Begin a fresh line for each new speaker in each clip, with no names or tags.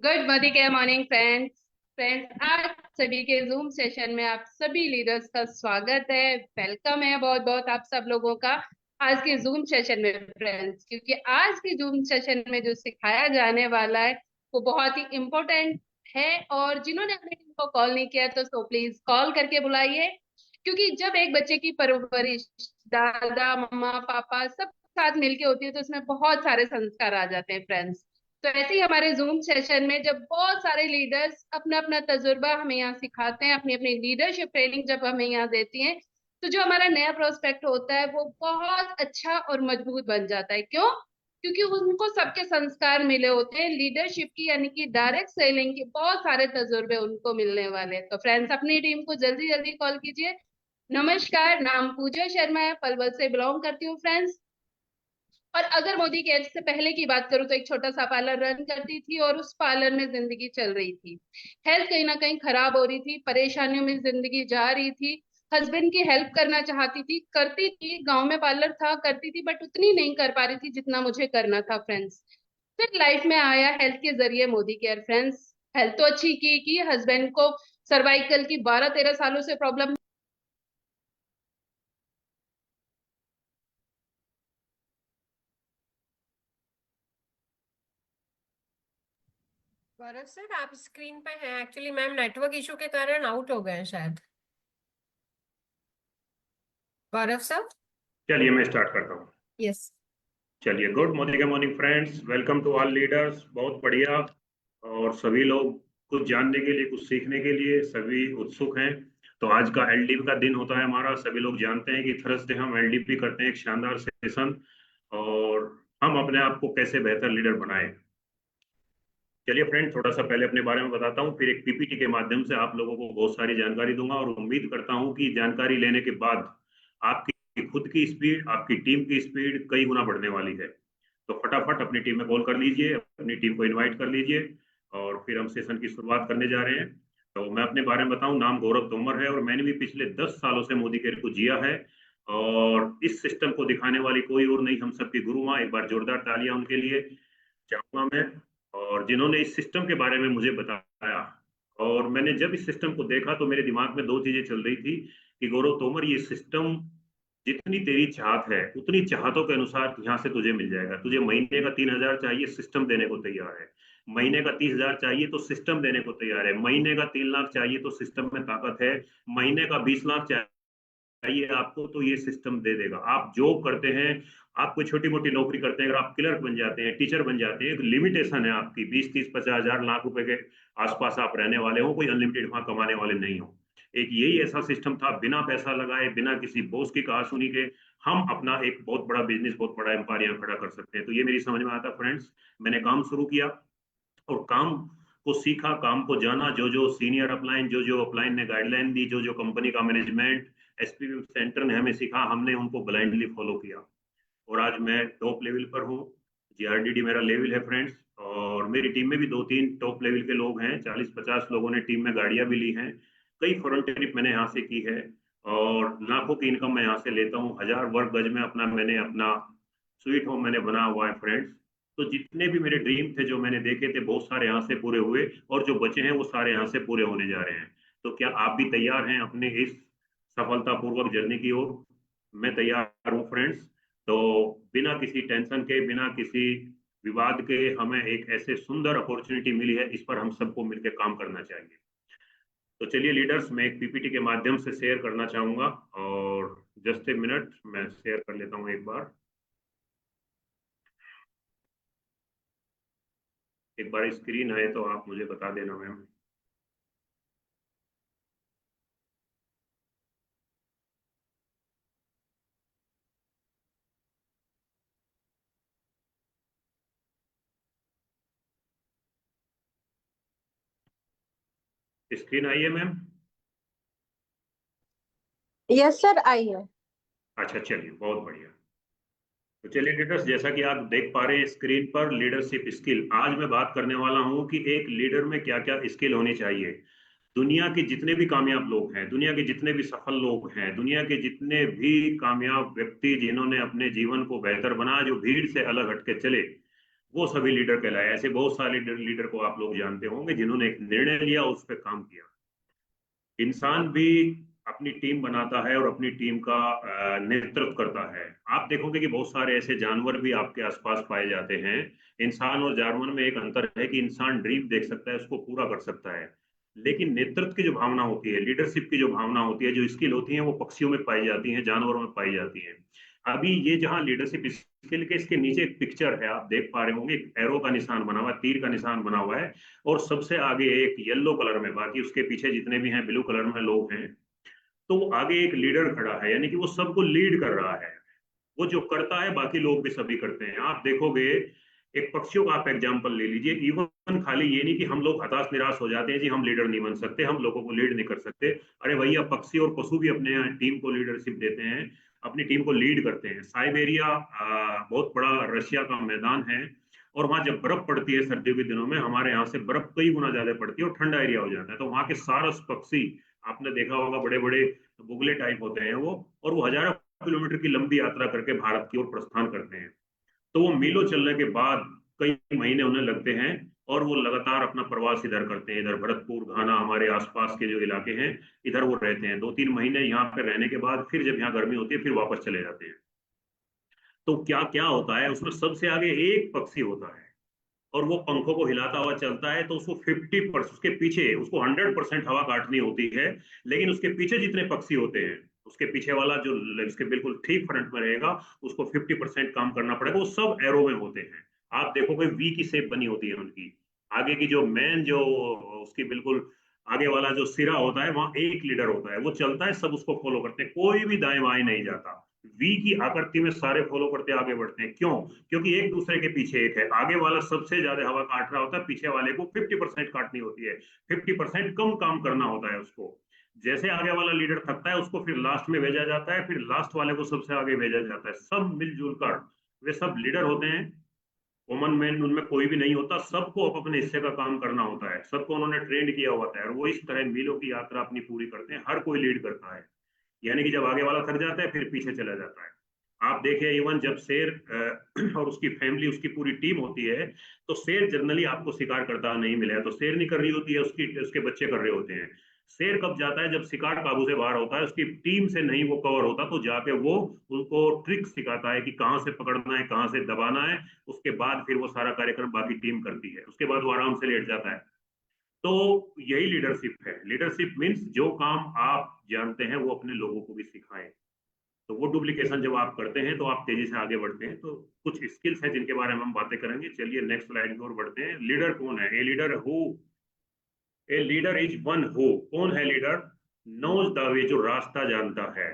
Good morning friends. आज सभी के जूम सेशन में आप सभी लीडर्स का स्वागत है। वेलकम है बहुत बहुत आप सब लोगों का आज के जूम सेशन में फ्रेंड्स, क्योंकि आज के जूम सेशन में जो सिखाया जाने वाला है वो बहुत ही इम्पोर्टेंट है। और जिन्होंने अपने टीम को कॉल नहीं किया तो सो प्लीज कॉल करके बुलाइए, क्योंकि जब एक बच्चे की परवरिश दादा मम्मा पापा सब साथ मिलके होती है तो उसमें बहुत सारे संस्कार आ जाते हैं फ्रेंड्स। तो ऐसे ही हमारे जूम सेशन में जब बहुत सारे लीडर्स अपना अपना तजुर्बा हमें यहाँ सिखाते हैं, अपनी अपनी लीडरशिप ट्रेनिंग जब हमें यहाँ देती हैं, तो जो हमारा नया प्रोस्पेक्ट होता है वो बहुत अच्छा और मजबूत बन जाता है। क्यों? क्योंकि उनको सबके संस्कार मिले होते हैं लीडरशिप की, यानी कि डायरेक्ट सेलिंग के बहुत सारे तजुर्बे उनको मिलने वाले हैं। तो फ्रेंड्स, अपनी टीम को जल्दी जल्दी कॉल कीजिए। नमस्कार, नाम पूजा शर्मा है, पलवल से बिलोंग करती हूँ फ्रेंड्स। और अगर मोदी केयर से पहले की बात करूं तो एक छोटा सा पार्लर रन करती थी और उस पार्लर में जिंदगी चल रही थी। हेल्थ कहीं ना कहीं खराब हो रही थी, परेशानियों में जिंदगी जा रही थी। हस्बैंड की हेल्प करना चाहती थी, करती थी, गांव में पार्लर था, करती थी, बट उतनी नहीं कर पा रही थी जितना मुझे करना था फ्रेंड्स। फिर लाइफ में आया हेल्थ के जरिए मोदी केयर फ्रेंड्स। हेल्थ तो अच्छी की हस्बैंड को सर्वाइकल की 12-13 सालों से प्रॉब्लम।
गौरव सर, आप स्क्रीन पे हैं। एक्चुअली मैम नेटवर्क इशू के कारण आउट हो गए हैं शायद। गौरव सर।
चलिए मैं स्टार्ट करता हूँ।
यस।
चलिए, good morning friends, welcome to all leaders. बहुत बढ़िया। और सभी लोग कुछ जानने के लिए, कुछ सीखने के लिए सभी उत्सुक हैं। तो आज का एलडीपी का दिन होता है हमारा। सभी लोग जानते हैं कि थर्सडे हम एलडीपी करते हैं, एक शानदार सेशन। और हम अपने आप को कैसे बेहतर लीडर बनाएं। चलिए फ्रेंड, थोड़ा सा पहले अपने बारे में बताता हूँ, फिर एक पीपीटी के माध्यम से आप लोगों को बहुत सारी जानकारी दूंगा। और उम्मीद करता हूँ कि जानकारी लेने के बाद आपकी खुद की स्पीड, आपकी टीम की स्पीड कई गुना बढ़ने वाली है। तो फटाफट अपनी टीम में कॉल कर लीजिए, अपनी टीम को इनवाइट कर लीजिए। और फिर हम सेशन की शुरुआत करने जा रहे हैं। तो मैं अपने बारे में बताऊं, नाम गौरव तोमर है और मैंने भी पिछले 10 सालों से मोदी केयर को जिया है। और इस सिस्टम को दिखाने वाली कोई और नहीं, हम सबकी गुरु माँ। एक बार जोरदार तालियां उनके लिए चाहूंगा मैं। और जिन्होंने इस सिस्टम के बारे में मुझे बताया, और मैंने जब इस सिस्टम को देखा तो मेरे दिमाग में दो चीजें चल रही थी कि गौरव तोमर, ये सिस्टम जितनी तेरी चाहत है उतनी चाहतों के अनुसार यहाँ से तुझे मिल जाएगा। तुझे महीने का 3,000 चाहिए, सिस्टम देने को तैयार है। महीने का 30,000 चाहिए तो सिस्टम देने को तैयार है। महीने का 3 लाख चाहिए तो सिस्टम में ताकत है। महीने का 20 लाख चाहिए आपको तो ये सिस्टम दे देगा। आप जॉब करते हैं, आप कोई छोटी मोटी नौकरी करते हैं, अगर आप क्लर्क बन जाते हैं, टीचर बन जाते हैं, एक लिमिटेशन है आपकी, 20, 30, 50 हजार लाख रुपए के आसपास आप रहने वाले हो, कोई अनलिमिटेड वहां कमाने वाले नहीं हो। एक यही ऐसा सिस्टम था, बिना पैसा लगाए, बिना किसी बॉस की कहा सुनी के हम अपना एक बहुत बड़ा बिजनेस, बहुत बड़ा एम्पायर यहाँ खड़ा कर सकते हैं। तो ये मेरी समझ में आता फ्रेंड्स। मैंने काम शुरू किया और काम को सीखा, काम को जाना। जो जो सीनियर अपलाइन, जो जो अपलाइन ने गाइडलाइन दी, जो जो कंपनी का मैनेजमेंट, एसपीबी सेंटर ने हमें सिखा, हमने उनको ब्लाइंडली फॉलो किया। और आज मैं टॉप लेवल पर हूँ। जीआरडीडी मेरा लेवल है फ्रेंड्स। और मेरी टीम में भी दो तीन टॉप लेवल के लोग हैं, 40-50 लोगों ने टीम में गाड़ियां भी ली हैं। कई फॉरेन ट्रिप मैंने यहाँ से की है। और लाखों की इनकम मैं यहाँ से लेता हूँ। 1000 वर्ग गज में अपना, मैंने अपना स्वीट होम मैंने बना हुआ है फ्रेंड्स। तो जितने भी मेरे ड्रीम थे, जो मैंने देखे थे, बहुत सारे यहाँ से पूरे हुए। और जो बचे हैं वो सारे यहाँ से पूरे होने जा रहे हैं। तो क्या आप भी तैयार हैं अपने इस सफलतापूर्वक जर्नी की ओर? मैं तैयार हूँ फ्रेंड्स। तो बिना किसी टेंशन के, बिना किसी विवाद के, हमें एक ऐसे सुंदर अपॉर्चुनिटी मिली है, इस पर हम सबको मिलकर काम करना चाहिए। तो चलिए लीडर्स, मैं एक पीपीटी के माध्यम से शेयर करना चाहूंगा। और जस्ट ए मिनट, मैं शेयर कर लेता हूँ एक बार। एक बार स्क्रीन आए तो आप मुझे बता देना मैम। स्क्रीन आई है मैम?
यस सर, आई है।
अच्छा, चलिए बहुत बढ़िया। तो चलिए लीडर्स, जैसा कि आप देख पा रहे हैं स्क्रीन पर, लीडरशिप स्किल। आज मैं बात करने वाला हूं कि एक लीडर में क्या क्या स्किल होनी चाहिए। दुनिया के जितने भी कामयाब लोग हैं, दुनिया के जितने भी सफल लोग हैं, दुनिया के जितने भी कामयाब व्यक्ति जिन्होंने अपने जीवन को बेहतर बनाया, जो भीड़ से अलग हटके चले, वो सभी लीडर कहलाए। ऐसे बहुत सारे लीडर को आप लोग जानते होंगे जिन्होंने एक निर्णय लिया, उस पर काम किया। इंसान भी अपनी टीम बनाता है और अपनी टीम का नेतृत्व करता है। आप देखोगे कि बहुत सारे ऐसे जानवर भी आपके आसपास पाए जाते हैं। इंसान और जानवर में एक अंतर है कि इंसान ड्रीम देख सकता है, उसको पूरा कर सकता है, लेकिन नेतृत्व की जो भावना होती है, लीडरशिप की जो भावना होती है, जो स्किल होती है, वो पक्षियों में पाई जाती है, जानवरों में पाई जाती है। अभी ये जहाँ लीडरशिप स्किल के, इसके नीचे एक पिक्चर है, आप देख पा रहे होंगे, एक एरो का निशान बना हुआ है, तीर का निशान बना हुआ है, और सबसे आगे एक येलो कलर में, बाकी उसके पीछे जितने भी हैं ब्लू कलर में लोग हैं। तो आगे एक लीडर खड़ा है, यानी कि वो सबको लीड कर रहा है। वो जो करता है बाकी लोग भी सभी करते हैं। आप देखोगे, एक पक्षियों का आप एग्जाम्पल ले लीजिए। इवन खाली ये नहीं कि हम लोग हताश निराश हो जाते हैं जी हम लीडर नहीं बन सकते, हम लोगों को लीड नहीं कर सकते। अरे भैया, पक्षी और पशु भी अपने टीम को लीडरशिप देते हैं, अपनी टीम को लीड करते हैं। साइबेरिया बहुत बड़ा रशिया का मैदान है, और वहां जब बर्फ पड़ती है सर्दियों के दिनों में, हमारे यहाँ से बर्फ कई गुना ज्यादा पड़ती है और ठंडा एरिया हो जाता है, तो वहां के सारस पक्षी, आपने देखा होगा, बड़े बड़े बुगले टाइप होते हैं वो, और वो हजारों किलोमीटर की लंबी यात्रा करके भारत की ओर प्रस्थान करते हैं। तो वो मीलों चलने के बाद कई महीने उन्हें लगते हैं, और वो लगातार अपना प्रवास इधर करते हैं। इधर भरतपुर, घाना, हमारे आसपास के जो इलाके हैं, इधर वो रहते हैं। 2-3 महीने यहाँ पे रहने के बाद फिर जब यहाँ गर्मी होती है फिर वापस चले जाते हैं। तो क्या क्या होता है उसमें, सबसे आगे एक पक्षी होता है, और वो पंखों को हिलाता हुआ चलता है, तो उसको 50%, उसके पीछे उसको 100% हवा काटनी होती है, लेकिन उसके पीछे जितने पक्षी होते हैं, उसके पीछे वाला जो इसके बिल्कुल ठीक फ्रंट में रहेगा, उसको 50% काम करना पड़ेगा। वो सब एरो में होते हैं। आप देखोगे वी की शेप बनी होती है उनकी। आगे की जो मेन, जो उसकी बिल्कुल आगे वाला जो सिरा होता है, वहां एक लीडर होता है, वो चलता है, सब उसको फॉलो करते हैं, कोई भी दाएं बाएं नहीं जाता। वी की आकृति में सारे फॉलो करते आगे बढ़ते हैं। क्यों? क्योंकि एक दूसरे के पीछे एक है। आगे वाला सबसे ज्यादा हवा काट रहा होता है, पीछे वाले को 50% काटनी होती है, 50% कम काम करना होता है उसको। जैसे आगे वाला लीडर थकता है, उसको फिर लास्ट में भेजा जाता है, फिर लास्ट वाले को सबसे आगे भेजा जाता है। सब मिलजुल कर वे सब लीडर होते हैं। कॉमन मैन उनमें कोई भी नहीं होता, सबको अपने हिस्से का काम करना होता है, सबको उन्होंने ट्रेंड किया होता है, और वो इस तरह मीलों की यात्रा अपनी पूरी करते हैं। हर कोई लीड करता है, यानी कि जब आगे वाला थक जाता है फिर पीछे चला जाता है। आप देखिए, इवन जब शेर और उसकी फैमिली, उसकी पूरी टीम होती है, तो शेर जनरली आपको शिकार करता नहीं मिलेगा, तो शेर नहीं कर रही होती है, उसके बच्चे कर रहे होते हैं। शेर कब जाता है? जब शिकार काबू से बाहर होता है, उसकी टीम से नहीं वो कवर होता, तो जाके वो उनको ट्रिक सिखाता है कि कहाँ से पकड़ना है, कहाँ से दबाना है। उसके बाद फिर वो सारा कार्यक्रम बाकी टीम करती है, उसके बाद वो आराम से लेट जाता है। तो यही लीडरशिप है। लीडरशिप मीन्स जो काम आप जानते हैं वो अपने लोगों को भी सिखाएं। तो वो डुप्लीकेशन जब आप करते हैं तो आप तेजी से आगे बढ़ते हैं। तो कुछ स्किल्स हैं जिनके बारे में हम बातें करेंगे। चलिए नेक्स्ट स्लाइड की ओर बढ़ते हैं। लीडर कौन है? A leader who, a leader is one who, कौन है लीडर? नोज द वे, जो रास्ता जानता है।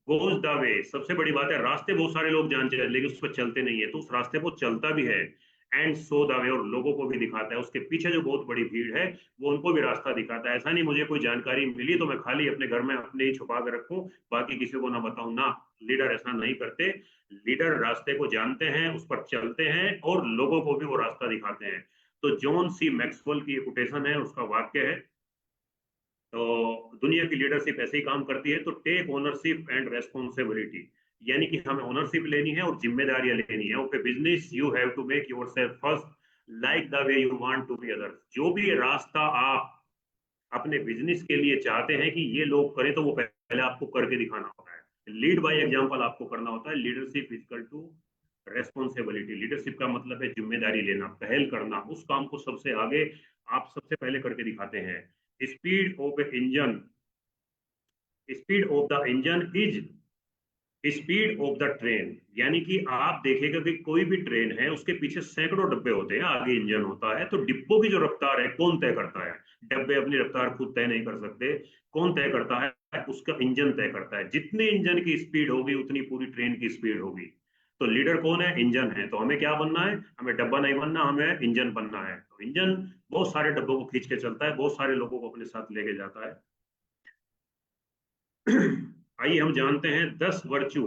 गोज द वे, सबसे बड़ी बात है, रास्ते बहुत सारे लोग जानते हैं लेकिन उस पर चलते नहीं है, तो उस रास्ते को चलता भी है। एंड सो द वे, और लोगों को भी दिखाता है। उसके पीछे जो बहुत बड़ी भीड़ है, वो उनको भी रास्ता दिखाता है। ऐसा नहीं मुझे कोई जानकारी मिली तो मैं खाली अपने घर में अपने ही छुपा के रखूं, बाकी किसी को ना बताऊं, ना। लीडर ऐसा नहीं करते। लीडर रास्ते को जानते हैं, उस पर चलते हैं, और लोगों को भी वो रास्ता दिखाते हैं। तो जॉन सी मैक्सवेल की कोटेशन है, उसका वाक्य है, तो दुनिया की लीडरशिप ऐसे ही काम करती है। तो टेक ओनरशिप एंड रेस्पॉन्सिबिलिटी, यानी कि हमें ओनरशिप लेनी है और जिम्मेदारियां लेनी है। Okay, business you have to make yourself first, like the way you want to be others. जो भी रास्ता आप अपने बिजनेस के लिए चाहते हैं कि ये लोग करें, तो वो पहले आपको करके दिखाना होता है। लीड बाय एग्जांपल आपको करना होता है। Leadership equal to responsibility. Leadership का मतलब है जिम्मेदारी लेना, पहल करना, उस काम को सबसे आगे आप सबसे पहले करके दिखाते हैं। Speed of A engine, speed of the engine is speed of the train. यानी कि आप देखेगा कि कोई भी ट्रेन है, उसके पीछे सैकड़ों डब्बे होते हैं, आगे इंजन होता है, तो डिब्बों की जो रफ्तार है कौन तय करता है? डब्बे अपनी रफ्तार खुद तय नहीं कर सकते। कौन तय करता है? उसका इंजन तय करता है। जितने इंजन की स्पीड होगी उतनी पूरी ट्रेन की स्पीड होगी। तो लीडर कौन है? इंजन है। तो हमें क्या बनना है? हमें डब्बा नहीं बनना, हमें इंजन बनना है। तो इंजन बहुत सारे डब्बों को खींच के चलता है, बहुत सारे लोगों को अपने साथ लेके जाता है। आइए हम जानते हैं 10 वर्चू,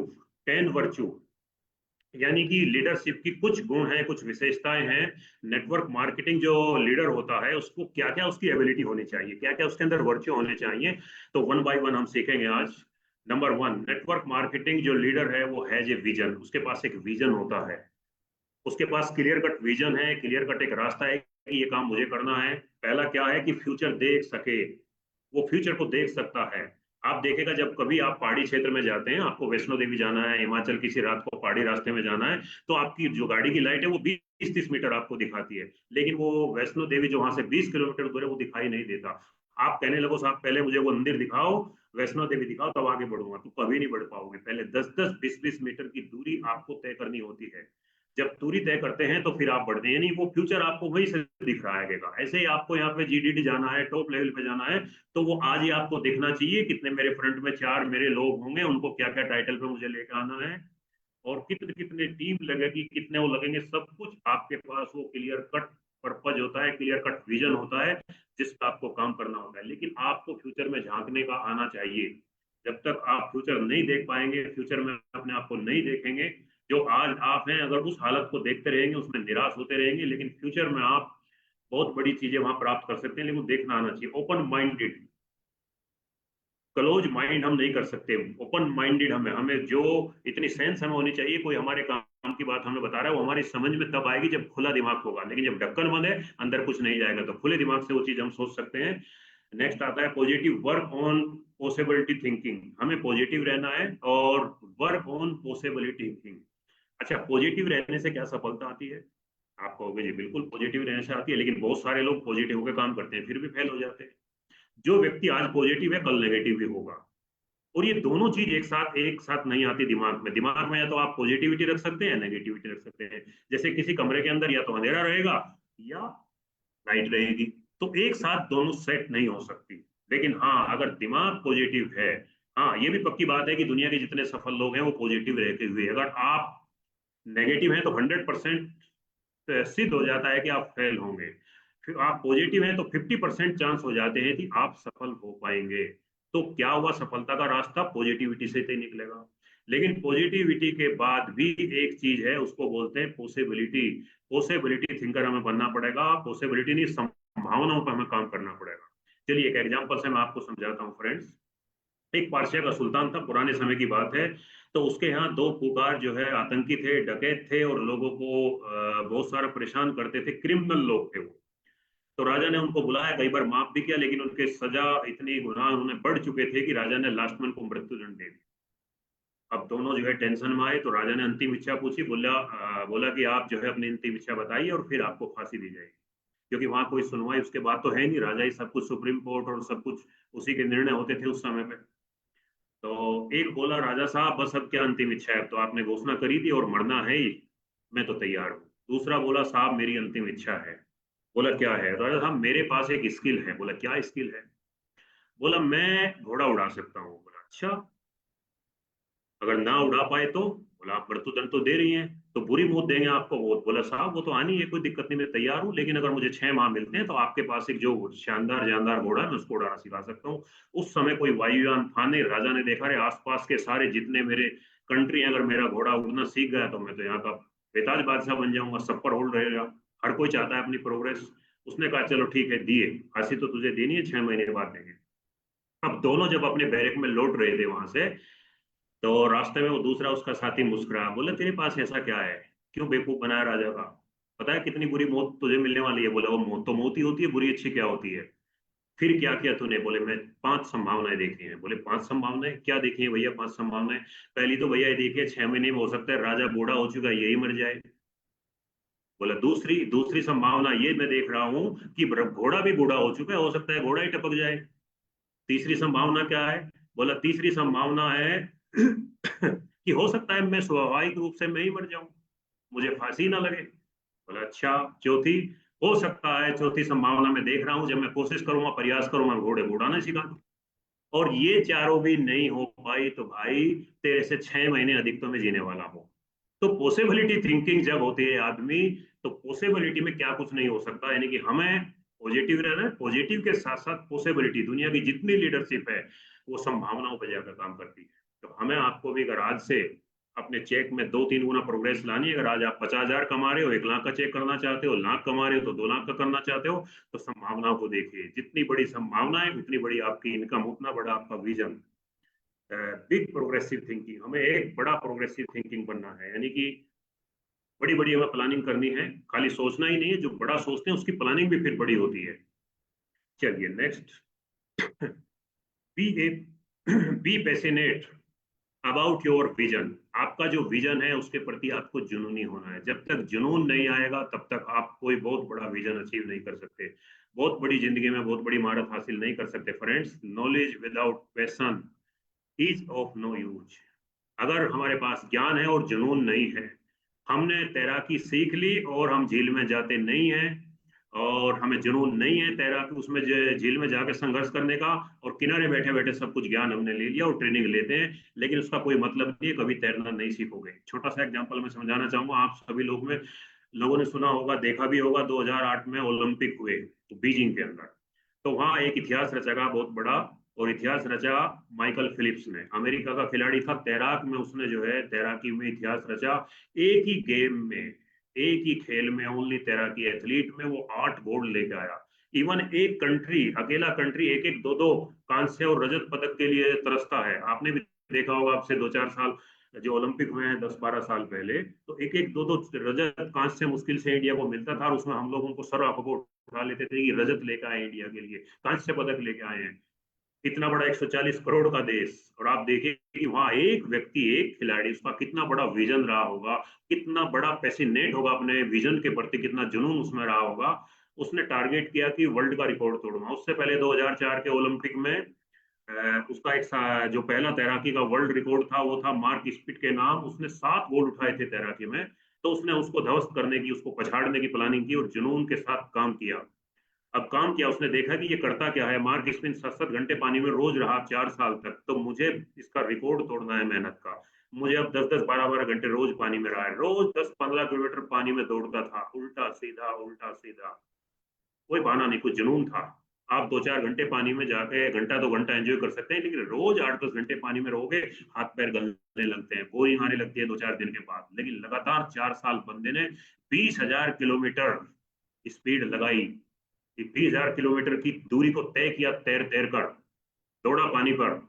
10 वर्चू, यानी कि लीडरशिप की कुछ गुण हैं, कुछ विशेषताएं हैं। नेटवर्क मार्केटिंग जो लीडर होता है, उसको क्या क्या उसकी एबिलिटी होनी चाहिए, क्या क्या उसके अंदर वर्च्यू होने चाहिए, तो वन बाय वन हम सीखेंगे आज। नंबर 1, नेटवर्क मार्केटिंग जो लीडर है वो हैज ए विजन, उसके पास एक विजन होता है। उसके पास क्लियर कट विजन है, क्लियर कट एक रास्ता है कि ये काम मुझे करना है। पहला क्या है कि फ्यूचर देख सके, वो फ्यूचर को देख सकता है। आप देखेगा जब कभी आप पहाड़ी क्षेत्र में जाते हैं, आपको वैष्णो देवी जाना है, हिमाचल किसी रात को पहाड़ी रास्ते में जाना है, तो आपकी जो गाड़ी की लाइट है वो 20-30 मीटर आपको दिखाती है, लेकिन वो वैष्णो देवी जो वहां से 20 किलोमीटर दूर है वो दिखाई नहीं देता। आप कहने लगो साहब पहले मुझे वो मंदिर दिखाओ, वैष्णो देवी दिखाओ, तब आगे बढ़ूंगा, तो कभी नहीं बढ़ पाओगे। पहले 10-10, 20-20 मीटर की दूरी आपको तय करनी होती है। जब दूरी तय करते हैं तो फिर आप बढ़ते हैं, यानी वो फ्यूचर आपको वहीं से दिख रहा है। ऐसे ही आपको यहाँ पे जीडीडी जाना है, टॉप लेवल पे जाना है, तो वो आज ही आपको देखना चाहिए कितने मेरे फ्रंट में 4 मेरे लोग होंगे, उनको क्या क्या टाइटल पे मुझे लेकर आना है, और कितने कितने टीम लगेगी, कितने वो लगेंगे, सब कुछ आपके पास वो क्लियर कट पर्पज होता है, क्लियर कट विजन होता है जिसका आपको काम करना होता है। लेकिन आपको फ्यूचर में झांकने का आना चाहिए। जब तक आप फ्यूचर नहीं देख पाएंगे, फ्यूचर में अपने आप को नहीं देखेंगे, जो आज आप हैं अगर उस हालत को देखते रहेंगे, उसमें निराश होते रहेंगे, लेकिन फ्यूचर में आप बहुत बड़ी चीजें वहां प्राप्त कर सकते हैं। लेकिन देखना आना चाहिए, ओपन माइंडेड। क्लोज माइंड हम नहीं कर सकते, ओपन माइंडेड हमें हमें जो इतनी सेंस हमें होनी चाहिए, कोई हमारे काम की बात हमें बता रहा है वो हमारी समझ में तब आएगी जब खुला दिमाग होगा, लेकिन जब ढक्कन बंद है अंदर कुछ नहीं जाएगा, तो खुले दिमाग से वो चीज हम सोच सकते हैं। नेक्स्ट आता है positive work on possibility thinking. हमें पॉजिटिव रहना है और वर्क ऑन पॉसिबिलिटी थिंकिंग। अच्छा, पॉजिटिव रहने से क्या सफलता आती है? आप कहोगे जी बिल्कुल पॉजिटिव रहने से आती है, लेकिन बहुत सारे लोग पॉजिटिव होकर काम करते हैं फिर भी फेल हो जाते हैं। जो व्यक्ति आज पॉजिटिव है कल नेगेटिव भी होगा, और ये दोनों चीज एक साथ नहीं आती दिमाग में। दिमाग में या तो आप पॉजिटिविटी रख सकते हैं, नेगेटिविटी रख सकते हैं। जैसे किसी कमरे के अंदर या तो अंधेरा रहेगा या लाइट रहेगी, तो एक साथ दोनों सेट नहीं हो सकती। लेकिन हाँ, अगर दिमाग पॉजिटिव है, हाँ ये भी पक्की बात है कि दुनिया के जितने सफल लोग हैं वो पॉजिटिव रहते हुए, अगर आप नेगेटिव हैं तो 100% सिद्ध हो जाता है कि आप फेल होंगे। फिर आप पॉजिटिव हैं तो 50% चांस हो जाते हैं कि आप सफल हो पाएंगे। तो क्या हुआ, सफलता का रास्ता पॉजिटिविटी से ही निकलेगा। लेकिन पॉजिटिविटी के बाद भी एक चीज है, उसको बोलते हैं पॉसिबिलिटी। पॉसिबिलिटी थिंकर हमें बनना पड़ेगा, पॉसिबिलिटी नहीं, संभावनाओं पर हमें काम करना पड़ेगा। चलिए एक एग्जांपल से मैं आपको समझाता हूँ फ्रेंड्स। एक पारसिया का सुल्तान था, पुराने समय की बात है। तो उसके यहाँ दो पुकार जो है आतंकी थे, डकैत थे, और लोगों को बहुत सारा परेशान करते थे, क्रिमिनल लोग थे वो। तो राजा ने उनको बुलाया, कई बार माफ भी किया, लेकिन उनके सजा इतनी गुनाह उन्होंने बढ़ चुके थे कि राजा ने लास्ट में उनको मृत्युदंड दे दिया। अब दोनों जो है टेंशन में आए, तो राजा ने अंतिम इच्छा पूछी, बोला कि आप जो है अपनी अंतिम इच्छा बताइए और फिर आपको फांसी दी जाएगी। क्योंकि वहां कोई सुनवाई उसके बाद तो है नहीं, राजा ही सब कुछ, सुप्रीम कोर्ट और सब कुछ उसी के निर्णय होते थे उस समय पे। तो एक बोला, राजा साहब बस अब क्या अंतिम इच्छा है, तो आपने घोषणा करी थी और मरना है ही, मैं तो तैयार हूँ। दूसरा बोला, साहब मेरी अंतिम इच्छा है। बोला क्या है? राजा साहब मेरे पास एक स्किल है। बोला क्या स्किल है? बोला मैं घोड़ा उड़ा सकता हूँ। बोला अच्छा, अगर ना उड़ा पाए तो? बोला आप मृत्युदंड तो दे रही हैं, तो बुरी मौत देंगे आपको। वो बोला साहब वो तो आनी है, कोई दिक्कत नहीं, मैं तैयार हूँ, लेकिन अगर मुझे 6 माह मिलते हैं तो आपके पास एक जो शानदार जानदार घोड़ा है मैं उसको उड़ाना सिखा सकता हूँ। उस समय कोई वायुयान था नहीं, राजा ने देखा रे आसपास के सारे जितने मेरे कंट्री हैं, अगर मेरा घोड़ा उड़ना सीख गया तो मैं तो यहाँ का बेताज बादशाह बन जाऊंगा, सब पर होल्ड रहेगा। हर कोई चाहता है अपनी प्रोग्रेस। उसने कहा चलो ठीक है, दिए, फांसी तो तुझे देनी है, 6 महीने बाद देंगे। अब दोनों जब अपने बैरक में लौट रहे थे वहां से, तो रास्ते में वो दूसरा उसका साथी मुस्कुराया, बोले तेरे पास ऐसा क्या है, क्यों बेवकूफ बनाया राजा का, पता है कितनी बुरी मौत तुझे मिलने वाली है? बोले वो मौत तो मौत ही होती है, बुरी अच्छी क्या होती है? फिर क्या किया तूने? बोले मैं 5 संभावनाएं देखी हैं। बोले 5 संभावनाएं क्या देखी है भैया? 5 संभावनाएं, पहली तो भैया ये देखिए 6 महीने में हो सकता है राजा बूढ़ा हो चुका है यही मर जाए। बोला दूसरी दूसरी संभावना ये मैं देख रहा हूँ कि घोड़ा भी बूढ़ा हो चुका है, हो सकता है घोड़ा ही टपक जाए। तीसरी संभावना क्या है? बोला तीसरी संभावना है कि हो सकता है मैं स्वाभाविक रूप से मैं ही मर जाऊं, मुझे फांसी ना लगे। बोला अच्छा, चौथी? हो सकता है चौथी संभावना मैं देख रहा हूं, जब मैं कोशिश करूंगा, प्रयास करूंगा, घोड़े उड़ाना सिखा दूं। और ये चारों भी नहीं हो पाई तो भाई तेरे से 6 महीने अधिक तो मैं जीने वाला हूँ। तो पॉसिबिलिटी थिंकिंग जब होती है आदमी, तो पॉसिबिलिटी में क्या कुछ नहीं हो सकता, यानी कि हमें पॉजिटिव रहना है। पॉजिटिव के साथ साथ पॉसिबिलिटी, दुनिया की जितनी लीडरशिप है वो संभावनाओं पर जाकर काम करती है। तो हमें आपको भी अगर आज से अपने चेक में 2-3 गुना प्रोग्रेस लानी है, अगर आज आप 50,000 कमा रहे हो, 1 लाख का चेक करना चाहते हो, लाख कमा रहे हो तो 2 लाख का करना चाहते हो, तो संभावनाओं को देखिए, जितनी बड़ी संभावना है उतनी बड़ी आपकी इनकम, उतना बड़ा आपका विजन। बिग प्रोग्रेसिव थिंकिंग, हमें एक बड़ा प्रोग्रेसिव थिंकिंग बनना है, यानी कि बड़ी बड़ी हमें प्लानिंग करनी है, खाली सोचना ही नहीं है, जो बड़ा सोचते हैं उसकी प्लानिंग भी फिर बड़ी होती है। चलिए next, be a be passionate about your vision. आपका जो विजन है उसके प्रति आपको जुनूनी होना है। जब तक जुनून नहीं आएगा तब तक आप कोई बहुत बड़ा विजन अचीव नहीं कर सकते, बहुत बड़ी जिंदगी में बहुत बड़ी महारत हासिल नहीं कर सकते। Friends, knowledge without passion is of no use. अगर हमारे पास ज्ञान है और जुनून नहीं है, हमने तैराकी सीख ली और हम झील में जाते नहीं हैं, और हमें जुनून नहीं है तैराकी उसमें झील में जाके संघर्ष करने का, और किनारे बैठे बैठे सब कुछ ज्ञान हमने ले लिया और ट्रेनिंग लेते हैं, लेकिन उसका कोई मतलब नहीं है, कभी तैरना नहीं सीखोगे। छोटा सा एग्जांपल मैं समझाना चाहूंगा। आप सभी लोगों ने सुना होगा, देखा भी होगा, 2008 में ओलंपिक हुए तो बीजिंग के अंदर, तो वहां एक इतिहास रचेगा बहुत बड़ा, और इतिहास रचा माइकल फिलिप्स ने। अमेरिका का खिलाड़ी था, तैराक में उसने जो है तैराकी में इतिहास रचा। एक ही गेम में, एक ही खेल में, ओनली तैराकी एथलीट में वो 8 गोल्ड लेके आया। इवन एक कंट्री, अकेला कंट्री एक एक दो दो कांस्य और रजत पदक के लिए तरसता है। आपने भी देखा होगा, आपसे 2-4 साल जो ओलंपिक हुए हैं 10-12 साल पहले, तो एक एक दो दो रजत कांस्य मुश्किल से इंडिया को मिलता था, और उसमें हम लोगों को सर आपको उठा लेते थे कि रजत लेकर आए इंडिया के लिए, कांस्य पदक लेके आए हैं। इतना बड़ा 140 करोड़ का देश, और आप देखिए कि वहां एक व्यक्ति, एक खिलाड़ी, उसका कितना बड़ा विजन रहा होगा, कितना बड़ा पैसिनेट होगा अपने विजन के प्रति, कितना जुनून उसमें रहा होगा। उसने टारगेट किया कि वर्ल्ड का रिकॉर्ड तोड़ना। उससे पहले 2004 के ओलंपिक में उसका एक जो पहला तैराकी का वर्ल्ड रिकॉर्ड था वो था मार्क स्पिट के नाम। उसने 7 गोल्ड उठाए थे तैराकी में। तो उसने उसको ध्वस्त करने की, उसको पछाड़ने की प्लानिंग की और जुनून के साथ काम किया। अब काम किया, उसने देखा कि ये करता क्या है। मार्क स्पिन 7-7 घंटे पानी में रोज रहा 4 साल तक, तो मुझे इसका रिकॉर्ड तोड़ना है मेहनत का। मुझे अब 10-10 12-12 घंटे रोज पानी में रहा है, रोज 10-15 किलोमीटर पानी में दौड़ता था, उल्टा सीधा उल्टा सीधा, कोई बहाना नहीं, कुछ जुनून था। आप 2-4 घंटे पानी में जाके घंटा 2 घंटा एंजॉय कर सकते हैं, लेकिन रोज 8-10 घंटे पानी में रहोगे, हाथ पैर गलने लगते हैं, बोरिंग आने लगती है 2-4 दिन के बाद। लेकिन लगातार 4 साल बंदे ने 20,000 किलोमीटर स्पीड लगाई, 20,000 किलोमीटर की दूरी को तय किया, तैर तैर कर दौड़ा पानी पर।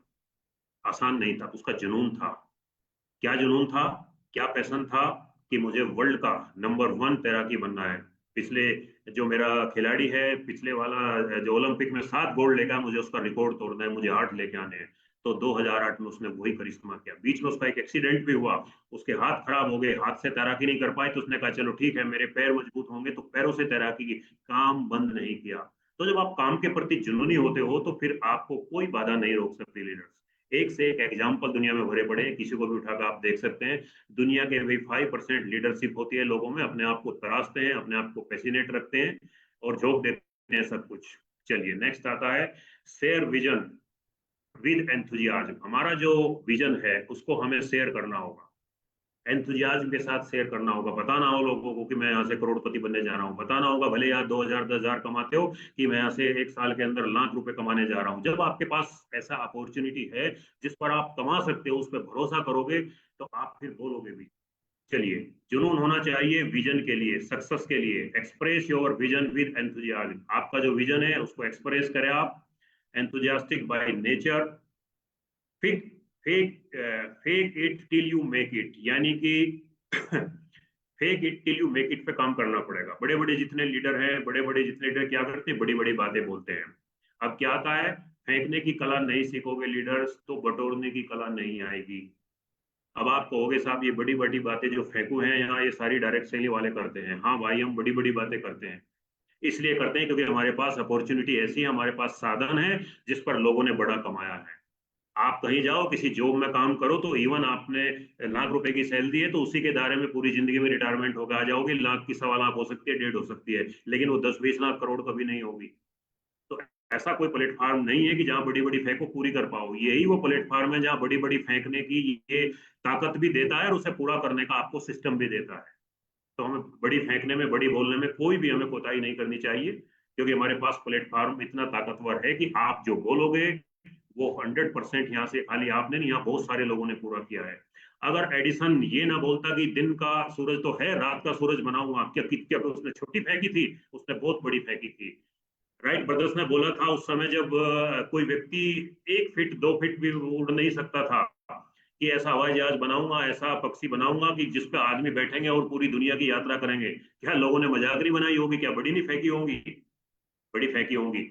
आसान नहीं था, उसका जुनून था। क्या जुनून था, क्या पैशन था कि मुझे वर्ल्ड का नंबर 1 तैराकी बनना है। पिछले जो मेरा खिलाड़ी है, पिछले वाला जो ओलंपिक में 7 गोल्ड लेकर, मुझे उसका रिकॉर्ड तोड़ना है, मुझे 8 लेके आने हैं। तो 2008 में उसने वही करिश्मा किया। बीच में उसका एक एक्सीडेंट भी हुआ, उसके हाथ खराब हो गए, हाथ से तैराकी नहीं कर पाए, तो उसने कहा चलो ठीक है, मेरे पैर मजबूत होंगे तो पैरों से तैराकी की। काम बंद नहीं किया। तो जब आप काम के प्रति जुनूनी होते हो तो फिर आपको कोई बाधा नहीं रोक सकती। लीडर्स एक से एक एग्जाम्पल दुनिया में भरे पड़े हैं, किसी को भी उठाकर आप देख सकते हैं। दुनिया के वही 5% लीडरशिप होती है लोगों में, अपने आप को तराशते हैं, अपने आप को पैसिनेट रखते हैं और झोंक देते हैं सब कुछ। चलिए नेक्स्ट आता है, शेयर विजन विद एंथुजियाज्म। हमारा जो विजन है उसको हमें शेयर करना होगा, एंथुजियाज्म के साथ शेयर करना होगा। बताना हो लोगों को कि मैं यहाँ से करोड़पति बनने जा रहा हूँ। बताना होगा, भले यार 2,000 10,000 कमाते हो, कि मैं यहाँ से 1 साल के अंदर लाख रुपए कमाने जा रहा हूँ। जब आपके पास ऐसा अपॉर्चुनिटी है जिस पर आप कमा सकते हो, उस पर भरोसा करोगे तो आप फिर बोलोगे भी। चलिए, जुनून होना चाहिए विजन के लिए, सक्सेस के लिए। Express your vision with enthusiasm. आपका जो विजन है उसको एक्सप्रेस करें आप, enthusiastic by nature. Fake fake it till you make it, यानी कि fake it till you make it पे काम करना पड़ेगा। बड़े बड़े जितने लीडर हैं, बड़े बड़े जितने लीडर क्या करते हैं, बड़ी बड़ी बातें बोलते हैं। अब क्या आता है, फेंकने की कला नहीं सीखोगे लीडर्स तो बटोरने की कला नहीं आएगी। अब आप कहोगे साहब ये बड़ी बड़ी बातें जो फेंकू हैं यहाँ, ये सारी डायरेक्ट सेलिंग वाले करते हैं। हाँ भाई, हम बड़ी बड़ी बातें करते हैं, इसलिए करते हैं क्योंकि हमारे पास अपॉर्चुनिटी ऐसी है, हमारे पास साधन है जिस पर लोगों ने बड़ा कमाया है। आप कहीं जाओ, किसी जॉब में काम करो, तो इवन आपने लाख रुपए की सैलरी है तो उसी के दायरे में पूरी जिंदगी में रिटायरमेंट होकर आ जाओगे। लाख की 1.25 लाख हो सकती है, 1.5 हो सकती है, लेकिन वो 10-20 लाख करोड़ कभी नहीं होगी। तो ऐसा कोई प्लेटफॉर्म नहीं है कि जहां बड़ी बड़ी फेंको पूरी कर पाओ। यही वो प्लेटफॉर्म है जहां बड़ी बड़ी फेंकने की ये ताकत भी देता है और उसे पूरा करने का आपको सिस्टम भी देता है। तो हमें बड़ी फेंकने में, बड़ी बोलने में कोई भी हमें कोताही नहीं करनी चाहिए, क्योंकि हमारे पास प्लेटफॉर्म इतना ताकतवर है कि आप जो बोलोगे वो 100% यहाँ से खाली आपने नहीं, यहाँ बहुत सारे लोगों ने पूरा किया है। अगर एडिसन ये ना बोलता कि दिन का सूरज तो है, रात का सूरज बनाऊंगा, क्या क्या उसने छोटी फेंकी थी, उसने बहुत बड़ी फेंकी थी। राइट ब्रदर्स ने बोला था उस समय जब कोई व्यक्ति 1 फीट 2 फीट भी उड़ नहीं सकता था, कि ऐसा हवाई जहाज बनाऊंगा, ऐसा पक्षी बनाऊंगा कि जिसपे आदमी बैठेंगे और पूरी दुनिया की यात्रा करेंगे। क्या लोगों ने मजाक नहीं बनाई होगी? क्या बड़ी नहीं फेंकी होंगी? बड़ी फेंकी होंगी।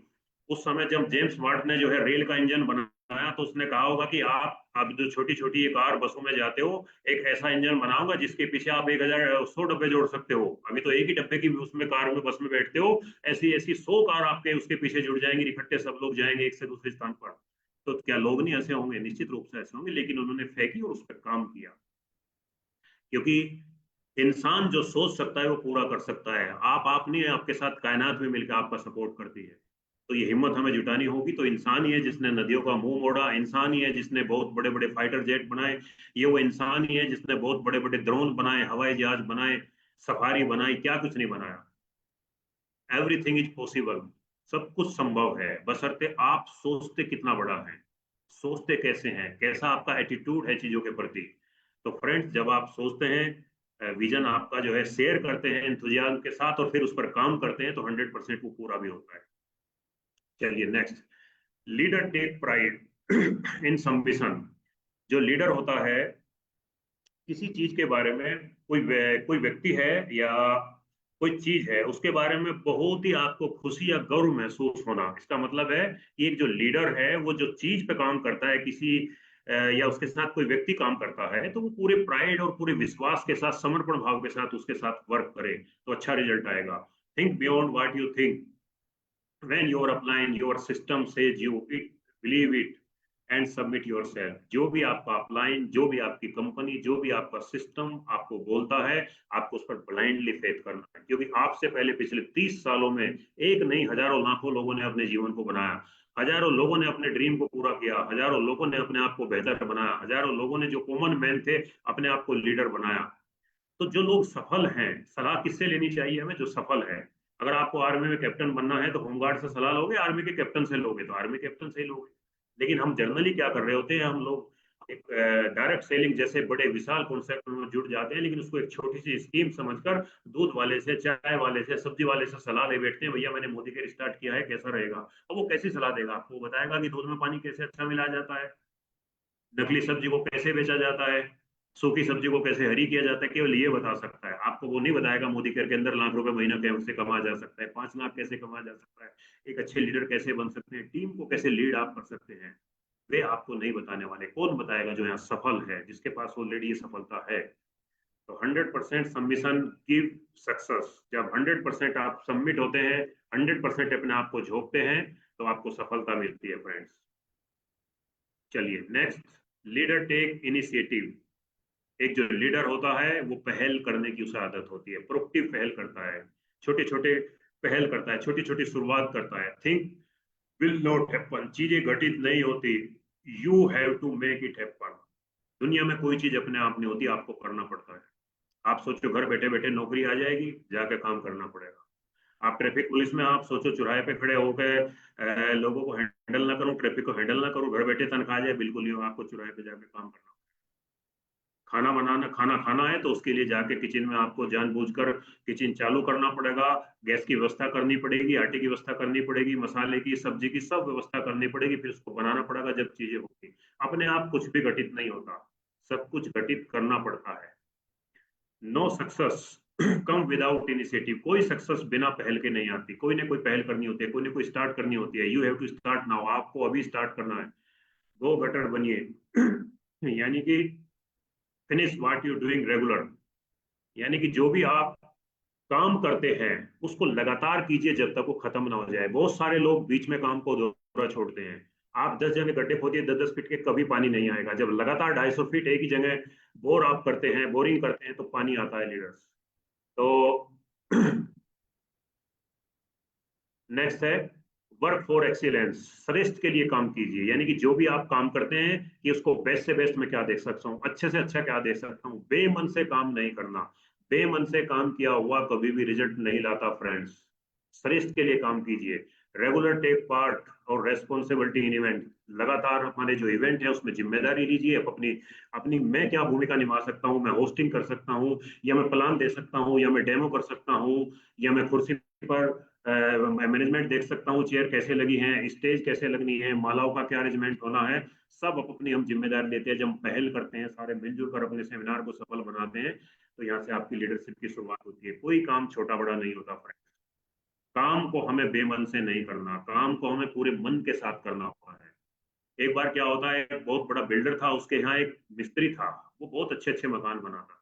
उस समय जब जेम्स वाट ने जो है रेल का इंजन बनाया, तो उसने कहा होगा कि आप अब जो छोटी छोटी कार बसों में जाते हो, एक ऐसा इंजन बनाऊंगा जिसके पीछे आप 1100 डब्बे जोड़ सकते हो। अभी तो एक ही डब्बे की उसमें कार में बस में बैठते हो, ऐसी ऐसी 100 कार आपके उसके पीछे जुड़ जाएंगी, इकट्ठे सब लोग जाएंगे एक से दूसरे स्थान पर। तो क्या लोग नहीं ऐसे होंगे? निश्चित रूप से ऐसे होंगे, लेकिन उन्होंने फेंकी और उस पर काम किया। क्योंकि इंसान जो सोच सकता है वो पूरा कर सकता है। आप नहीं है, आपके साथ कायनात में मिलकर आपका सपोर्ट करती है। तो ये हिम्मत हमें जुटानी होगी। तो इंसान ही है जिसने नदियों का मुंह मोड़ा, इंसान ही है जिसने बहुत बड़े बड़े फाइटर जेट बनाए, ये वो इंसान ही है जिसने बहुत बड़े बड़े ड्रोन बनाए, हवाई जहाज बनाए, सफारी बनाई, क्या कुछ नहीं बनाया। एवरीथिंग इज पॉसिबल, सब कुछ संभव है, बशर्ते आप सोचते कितना बड़ा है, सोचते कैसे हैं, कैसा आपका एटीट्यूड है चीजों के प्रति। तो फ्रेंड्स, जब आप सोचते हैं, विजन आपका जो है शेयर करते हैं इंथुजियाज्म के साथ और फिर उस पर काम करते हैं, तो 100% वो पूरा भी होता है। चलिए next, leader take pride in submission. जो लीडर होता है, किसी चीज के बारे में, कोई व्यक्ति है या कोई चीज है, उसके बारे में बहुत ही आपको खुशी या गौरव महसूस होना, इसका मतलब है कि एक जो लीडर है वो जो चीज पे काम करता है, किसी या उसके साथ कोई व्यक्ति काम करता है, तो वो पूरे प्राइड और पूरे विश्वास के साथ, समर्पण भाव के साथ उसके साथ वर्क करे, तो अच्छा रिजल्ट आएगा। Think beyond what you think, when your upline your system says you it believe it and submit yourself। जो भी आपका अपलाइन, जो भी आपकी कंपनी, जो भी आपका सिस्टम आपको बोलता है, आपको उस पर ब्लाइंडली फेथ करना है। क्योंकि आपसे पहले पिछले 30 सालों में एक नहीं हजारों लाखों लोगों ने अपने जीवन को बनाया, हजारों लोगों ने अपने ड्रीम को पूरा किया, हजारों लोगों ने अपने आप को बेहतर बनाया, हजारों लोगों ने जो कॉमन मैन थे अपने आप को लीडर बनाया। तो जो लोग सफल हैं, सलाह किससे लेनी चाहिए हमें? जो सफल है। अगर आपको आर्मी में कैप्टन बनना है तो होमगार्ड से सलाह लोगे, आर्मी के कैप्टन से लोगे तो आर्मी कैप्टन से ही लोगे। लेकिन हम जनरली क्या कर रहे होते हैं, हम लोग एक डायरेक्ट सेलिंग जैसे बड़े विशाल कॉन्सेप्ट में जुड़ जाते हैं, लेकिन उसको एक छोटी सी स्कीम समझकर दूध वाले से, चाय वाले से, सब्जी वाले से सलाह ले बैठते हैं, भैया मैंने मोदी के स्टार्ट किया है, कैसा रहेगा? अब वो कैसी सलाह देगा आपको? बताएगा कि दूध में पानी कैसे अच्छा मिलाया जाता है, नकली सब्जी को कैसे बेचा जाता है, सूखी सब्जी को कैसे हरी किया जाता है, केवल ये बता सकता है आपको। वो नहीं बताएगा मोदी केयर के अंदर लाख रुपए महीना कैसे कमा जा सकता है, 5 लाख कैसे कमा जा सकता है, एक अच्छे लीडर कैसे बन सकते हैं, टीम को कैसे लीड आप कर सकते हैं, वे आपको नहीं बताने वाले। कौन बताएगा? जो यहाँ सफल है, जिसके पास ऑलरेडी ये सफलता है। तो 100% सबमिशन गिव सक्सेस। जब 100% आप सबमिट होते हैं, 100% अपने आप को झोंकते हैं, तो आपको सफलता मिलती है फ्रेंड्स। चलिए नेक्स्ट, लीडर टेक इनिशिएटिव। एक जो लीडर होता है वो पहल करने की उसे आदत होती है, प्रोक्टिव पहल करता है, छोटे छोटे पहल करता है, छोटी छोटी शुरुआत करता है। थिंक विल नॉट हैपन, चीजें घटित नहीं होती, you have to make it happen. दुनिया में कोई चीज अपने आप नहीं होती, आपको करना पड़ता है। आप सोचो घर बैठे बैठे नौकरी आ जाएगी, जाके काम करना पड़ेगा। आप ट्रैफिक पुलिस में, आप सोचो चौराहे पे खड़े होकर लोगों को हैंडल ना करूं, ट्रैफिक को हैंडल ना करूं, घर बैठे तनख्वाह आ जाए, बिल्कुल नहीं हो। आपको चौराहे पे जाके काम करना, खाना बनाना, खाना खाना है तो उसके लिए जाके किचन में आपको जानबूझकर किचन चालू करना पड़ेगा, गैस की व्यवस्था करनी पड़ेगी, आटे की व्यवस्था करनी पड़ेगी, मसाले की, सब्जी की, सब व्यवस्था करनी पड़ेगी, फिर उसको बनाना पड़ेगा। जब चीजें होगी, अपने आप कुछ भी घटित नहीं होता, सब कुछ घटित करना पड़ता है। No success come without initiative. कोई सक्सेस बिना पहल के नहीं आती, कोई ना कोई पहल करनी होती है, कोई ना कोई स्टार्ट करनी होती है। You have to start now, आपको अभी स्टार्ट करना है। गो गटर बनिए यानी कि finish what you doing regular, यानी कि जो भी आप काम करते हैं उसको लगातार कीजिए जब तक वो खत्म ना हो जाए। बहुत सारे लोग बीच में काम को अधूरा छोड़ते हैं। आप 10 जगह गड्ढे खोदिए, 10-10 फीट के, कभी पानी नहीं आएगा। जब लगातार 250 फीट एक ही जगह बोर आप करते हैं, बोरिंग करते हैं, तो पानी आता है लीडर्स। तो नेक्स्ट है वर्क फॉर एक्सीलेंस। श्रेष्ठ के लिए काम कीजिए, यानी कि जो भी आप काम करते हैं कि उसको बेस्ट से बेस्ट मैं क्या दे सकता हूँ, अच्छे से अच्छा क्या दे सकता हूँ। बेमन से काम नहीं करना, बेमन से काम किया हुआ कभी भी रिजल्ट नहीं लाता फ्रेंड्स। श्रेष्ठ के लिए काम कीजिए। रेगुलर टेक पार्ट और रेस्पॉन्सिबिलिटी इन इवेंट। लगातार हमारे जो इवेंट है उसमें जिम्मेदारी लीजिए। अपनी अपनी मैं क्या भूमिका निभा सकता हूँ, मैं होस्टिंग कर सकता हूँ, या मैं प्लान दे सकता हूँ, या मैं डेमो कर सकता हूँ, या मैं कुर्सी पर मैनेजमेंट देख सकता हूँ, चेयर कैसे लगी हैं, स्टेज कैसे लगनी है, मालाओं का क्या अरेंजमेंट होना है, सब अपनी हम जिम्मेदारी लेते हैं। जब हम पहल करते हैं, सारे मिलजुल कर अपने सेमिनार को सफल बनाते हैं, तो यहाँ से आपकी लीडरशिप की शुरुआत होती है। कोई काम छोटा बड़ा नहीं होता फ्रेंड। काम को हमें बेमन से नहीं करना, काम को हमें पूरे मन के साथ करना होता है। एक बार क्या होता है, एक बहुत बड़ा बिल्डर था, उसके यहाँ एक मिस्त्री था, वो बहुत अच्छे अच्छे मकान बनाता था।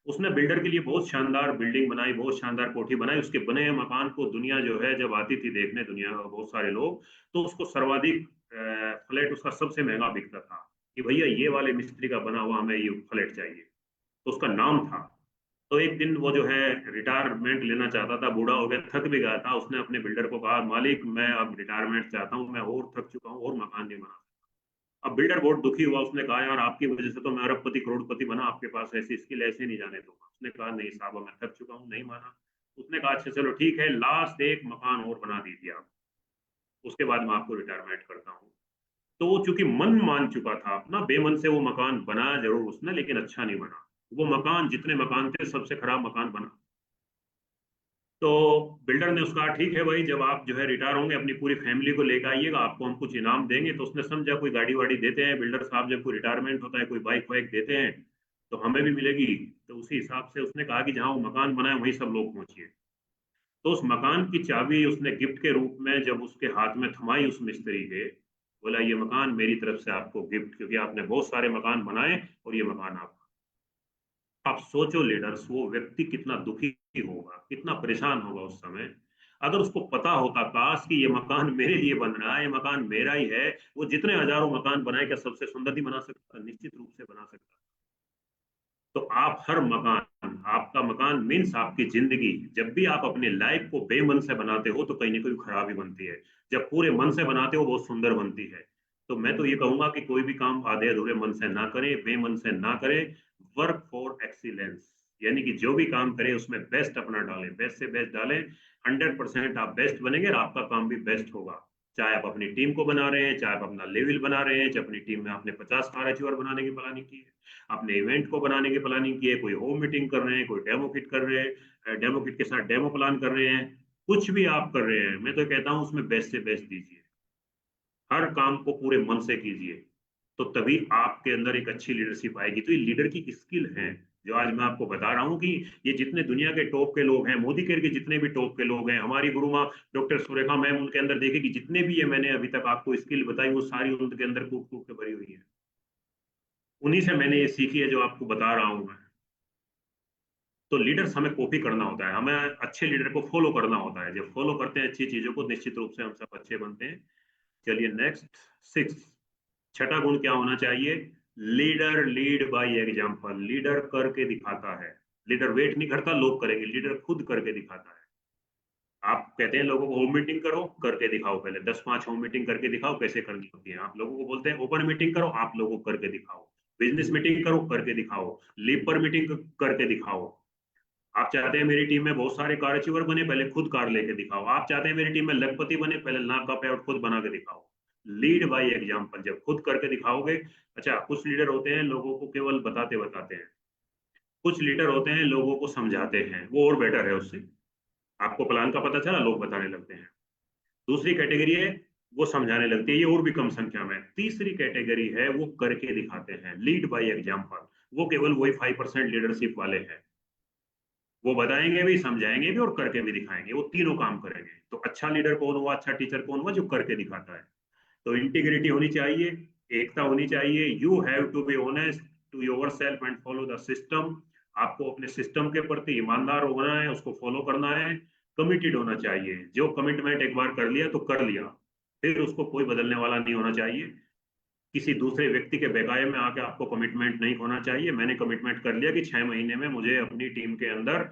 उसने बिल्डर के लिए बहुत शानदार बिल्डिंग बनाई, बहुत शानदार कोठी बनाई। उसके बने हुए मकान को दुनिया जो है जब आती थी देखने, दुनिया में बहुत सारे लोग, तो उसको सर्वाधिक फ्लैट उसका सबसे महंगा बिकता था कि भैया ये वाले मिस्त्री का बना हुआ हमें ये फ्लैट चाहिए। तो उसका नाम था। तो एक दिन वो जो है रिटायरमेंट लेना चाहता था, बूढ़ा हो गया, थक भी गया था। उसने अपने बिल्डर को कहा, मालिक मैं अब रिटायरमेंट चाहता हूँ, मैं और थक चुका हूँ और मकान नहीं बना। अब बिल्डर बहुत दुखी हुआ, उसने कहा यार आपकी वजह से तो मैं अरबपति करोड़पति बना, आपके पास ऐसी स्किल ऐसे नहीं जाने दूंगा। उसने कहा नहीं साहब मैं थक चुका हूँ, नहीं माना। उसने कहा अच्छा चलो ठीक है, लास्ट एक मकान और बना दीजिए आप, उसके बाद मैं आपको रिटायरमेंट करता हूँ। तो वो चूंकि मन मान चुका था अपना, बेमन से वो मकान बनाया जरूर उसने, लेकिन अच्छा नहीं बना। वो मकान, जितने मकान थे सबसे खराब मकान बना। तो बिल्डर ने उसका ठीक है भाई, जब आप जो है रिटायर होंगे अपनी पूरी फैमिली को लेकर आइएगा, आपको हम कुछ इनाम देंगे। तो उसने समझा कोई गाड़ी वाड़ी देते हैं बिल्डर साहब, जब कोई रिटायरमेंट होता है कोई बाइक वाइक देते हैं तो हमें भी मिलेगी। तो उसी हिसाब से उसने कहा कि जहाँ वो मकान बनाए वहीं सब लोग पहुंचिए। तो उस मकान की चाबी उसने गिफ्ट के रूप में जब उसके हाथ में थमाई उस मिस्त्री के, बोला ये मकान मेरी तरफ से आपको गिफ्ट, क्योंकि आपने बहुत सारे मकान बनाए और ये मकान आपका। आप सोचो लीडर्स, वो व्यक्ति कितना दुखी होगा, कितना परेशान होगा उस समय। अगर उसको पता होता काश कि ये मकान मेरे लिए बन रहा है, ये मकान मेरा ही है, वो जितने हजारों मकान बनाए क्या सबसे सुंदर नहीं बना सकता? निश्चित रूप से बना सकता। तो आप हर मकान, आपका मकान मीन्स आपकी जिंदगी, जब भी आप अपनी लाइफ को बेमन से बनाते हो तो कहीं ना कहीं खराबी बनती है। जब पूरे मन से बनाते हो बहुत सुंदर बनती है। तो मैं तो ये कहूंगा कि कोई भी काम आधे अधूरे मन से ना करें, बेमन से ना करें। वर्क फॉर एक्सीलेंस, यानी कि जो भी काम करें उसमें बेस्ट अपना डालें, बेस्ट से बेस्ट डालें। 100% आप बेस्ट बनेंगे और आपका काम भी बेस्ट होगा। चाहे आप अपनी टीम को बना रहे हैं, चाहे आप अपना लेवल बना रहे हैं, चाहे अपनी टीम में आपने 50 कार अचीवर बनाने की प्लानिंग की है, आपने इवेंट को बनाने की प्लानिंग की है, कोई होम मीटिंग कर रहे हैं, कोई डेमो किट कर रहे हैं, डेमो किट के साथ डेमो प्लान कर रहे हैं, कुछ भी आप कर रहे हैं, मैं तो कहता हूं उसमें बेस्ट से बेस्ट दीजिए। हर काम को पूरे मन से कीजिए, तो तभी आपके अंदर एक अच्छी लीडरशिप आएगी। तो ये लीडर की स्किल है जो आज मैं आपको बता रहा हूँ कि ये जितने दुनिया के टॉप के लोग हैं, मोदी केयर के जितने भी टॉप के लोग हैं, हमारी गुरु माँ डॉक्टर सुरेखा मैम, उनके अंदर देखे कि जितने भी ये मैंने अभी तक आपको स्किल बताई वो सारी उनके अंदर कूट कूट के भरी हुई है। उन्हीं से मैंने ये सीखी है जो आपको बता रहा हूँ मैं। तो लीडर्स हमें कॉपी करना होता है, हमें अच्छे लीडर को फॉलो करना होता है। जब फॉलो करते हैं अच्छी चीजों को, निश्चित रूप से हम सब अच्छे बनते हैं। चलिए नेक्स्ट, 6, छठा गुण क्या होना चाहिए? Leader lead by example. Leader करके दिखाता है। लीडर वेट नहीं करता लोग करेंगे, लीडर खुद करके दिखाता है। आप कहते हैं लोगों को होम मीटिंग करो, करके दिखाओ। पहले 10-5 होम मीटिंग करके दिखाओ कैसे करनी होती है। आप लोगों को बोलते हैं ओपन मीटिंग करो, आप लोगों को करके दिखाओ। बिजनेस मीटिंग करो, करके दिखाओ। लीव पर मीटिंग करके दिखाओ। आप चाहते हैं मेरी टीम में बहुत सारे कार अचीवर बने, पहले खुद कार लेके दिखाओ। आप चाहते हैं मेरी टीम में लखपति बने, पहले नाक का पेआउट खुद बना के दिखाओ। लीड बाय एग्जाम्पल, जब खुद करके दिखाओगे। अच्छा, कुछ लीडर होते हैं लोगों को केवल बताते बताते हैं, कुछ लीडर होते हैं लोगों को समझाते हैं, वो और बेटर है उससे। आपको प्लान का पता चला, लोग बताने लगते हैं। दूसरी कैटेगरी है वो समझाने लगती है, ये और भी कम संख्या में। तीसरी कैटेगरी है वो करके दिखाते हैं, लीड बाय एग्जाम्पल। वो केवल वही 5% लीडरशिप वाले हैं। वो बताएंगे भी, समझाएंगे भी और करके भी दिखाएंगे, वो तीनों काम करेंगे। तो अच्छा लीडर कौन हुआ, अच्छा टीचर कौन हुआ? जो करके दिखाता है। तो इंटीग्रिटी होनी चाहिए, एकता होनी चाहिए। You have to be honest to yourself and follow the system. आपको अपने सिस्टम के प्रति ईमानदार होना है, उसको फॉलो करना है। कमिटेड होना चाहिए, जो कमिटमेंट एक बार कर लिया तो कर लिया, फिर उसको कोई बदलने वाला नहीं होना चाहिए। किसी दूसरे व्यक्ति के बकाये में आके आपको कमिटमेंट नहीं होना चाहिए। मैंने कमिटमेंट कर लिया कि 6 महीने में मुझे अपनी टीम के अंदर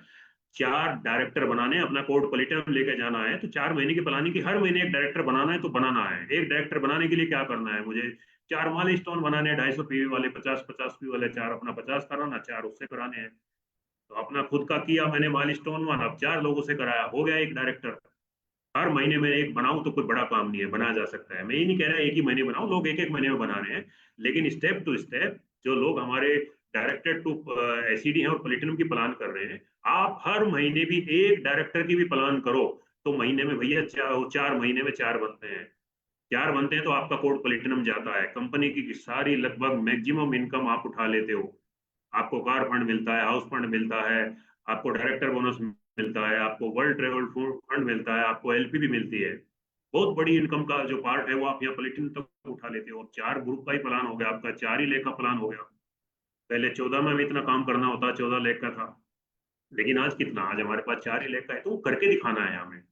4 डायरेक्टर बनाने, अपना कोड पलिटम लेके जाना है। तो 4 महीने की प्लानिंग की, हर महीने एक डायरेक्टर बनाना है तो बनाना है। एक डायरेक्टर बनाने के लिए क्या करना है? मुझे 4 माइल स्टोन बनाने हैं, 250 पीवी वाले, 50-50 पीवी वाले, 4 अपना 50 कराना, 4 उससे कराने हैं। तो अपना खुद का किया मैंने माइल स्टोन वन, अब 4 लोगों से कराया, हो गया एक डायरेक्टर। हर महीने में एक बनाऊं तो कोई बड़ा काम नहीं है, बनाया जा सकता है। मैं ये नहीं कह रहा एक ही महीने बनाऊं, लोग एक एक महीने में बना रहे हैं। लेकिन स्टेप टू स्टेप जो लोग हमारे डायरेक्टर टू एसीडी हैं और प्लेटिनम की प्लान कर रहे हैं, आप हर महीने भी एक डायरेक्टर की भी प्लान करो। तो महीने में भैया 4 महीने में 4 बनते हैं। 4 बनते हैं तो आपका कोड प्लेटिनम जाता है। कंपनी की सारी लगभग मैक्सिमम इनकम आप उठा लेते हो। आपको कार फंड मिलता है, हाउस फंड मिलता है, आपको डायरेक्टर बोनस मिलता है, आपको वर्ल्ड ट्रेवल फंड मिलता है, आपको एलपी भी मिलती है। बहुत बड़ी इनकम का जो पार्ट है वो आप यहाँ प्लेटिनम तक उठा लेते हो। 4 ग्रुप का ही प्लान हो गया आपका, 4 ही लेख का प्लान हो गया। पहले 14 में भी इतना काम करना होता, 14 लेख का था, लेकिन आज कितना, आज हमारे पास 4 ही लेख का है, तो वो करके दिखाना है हमें।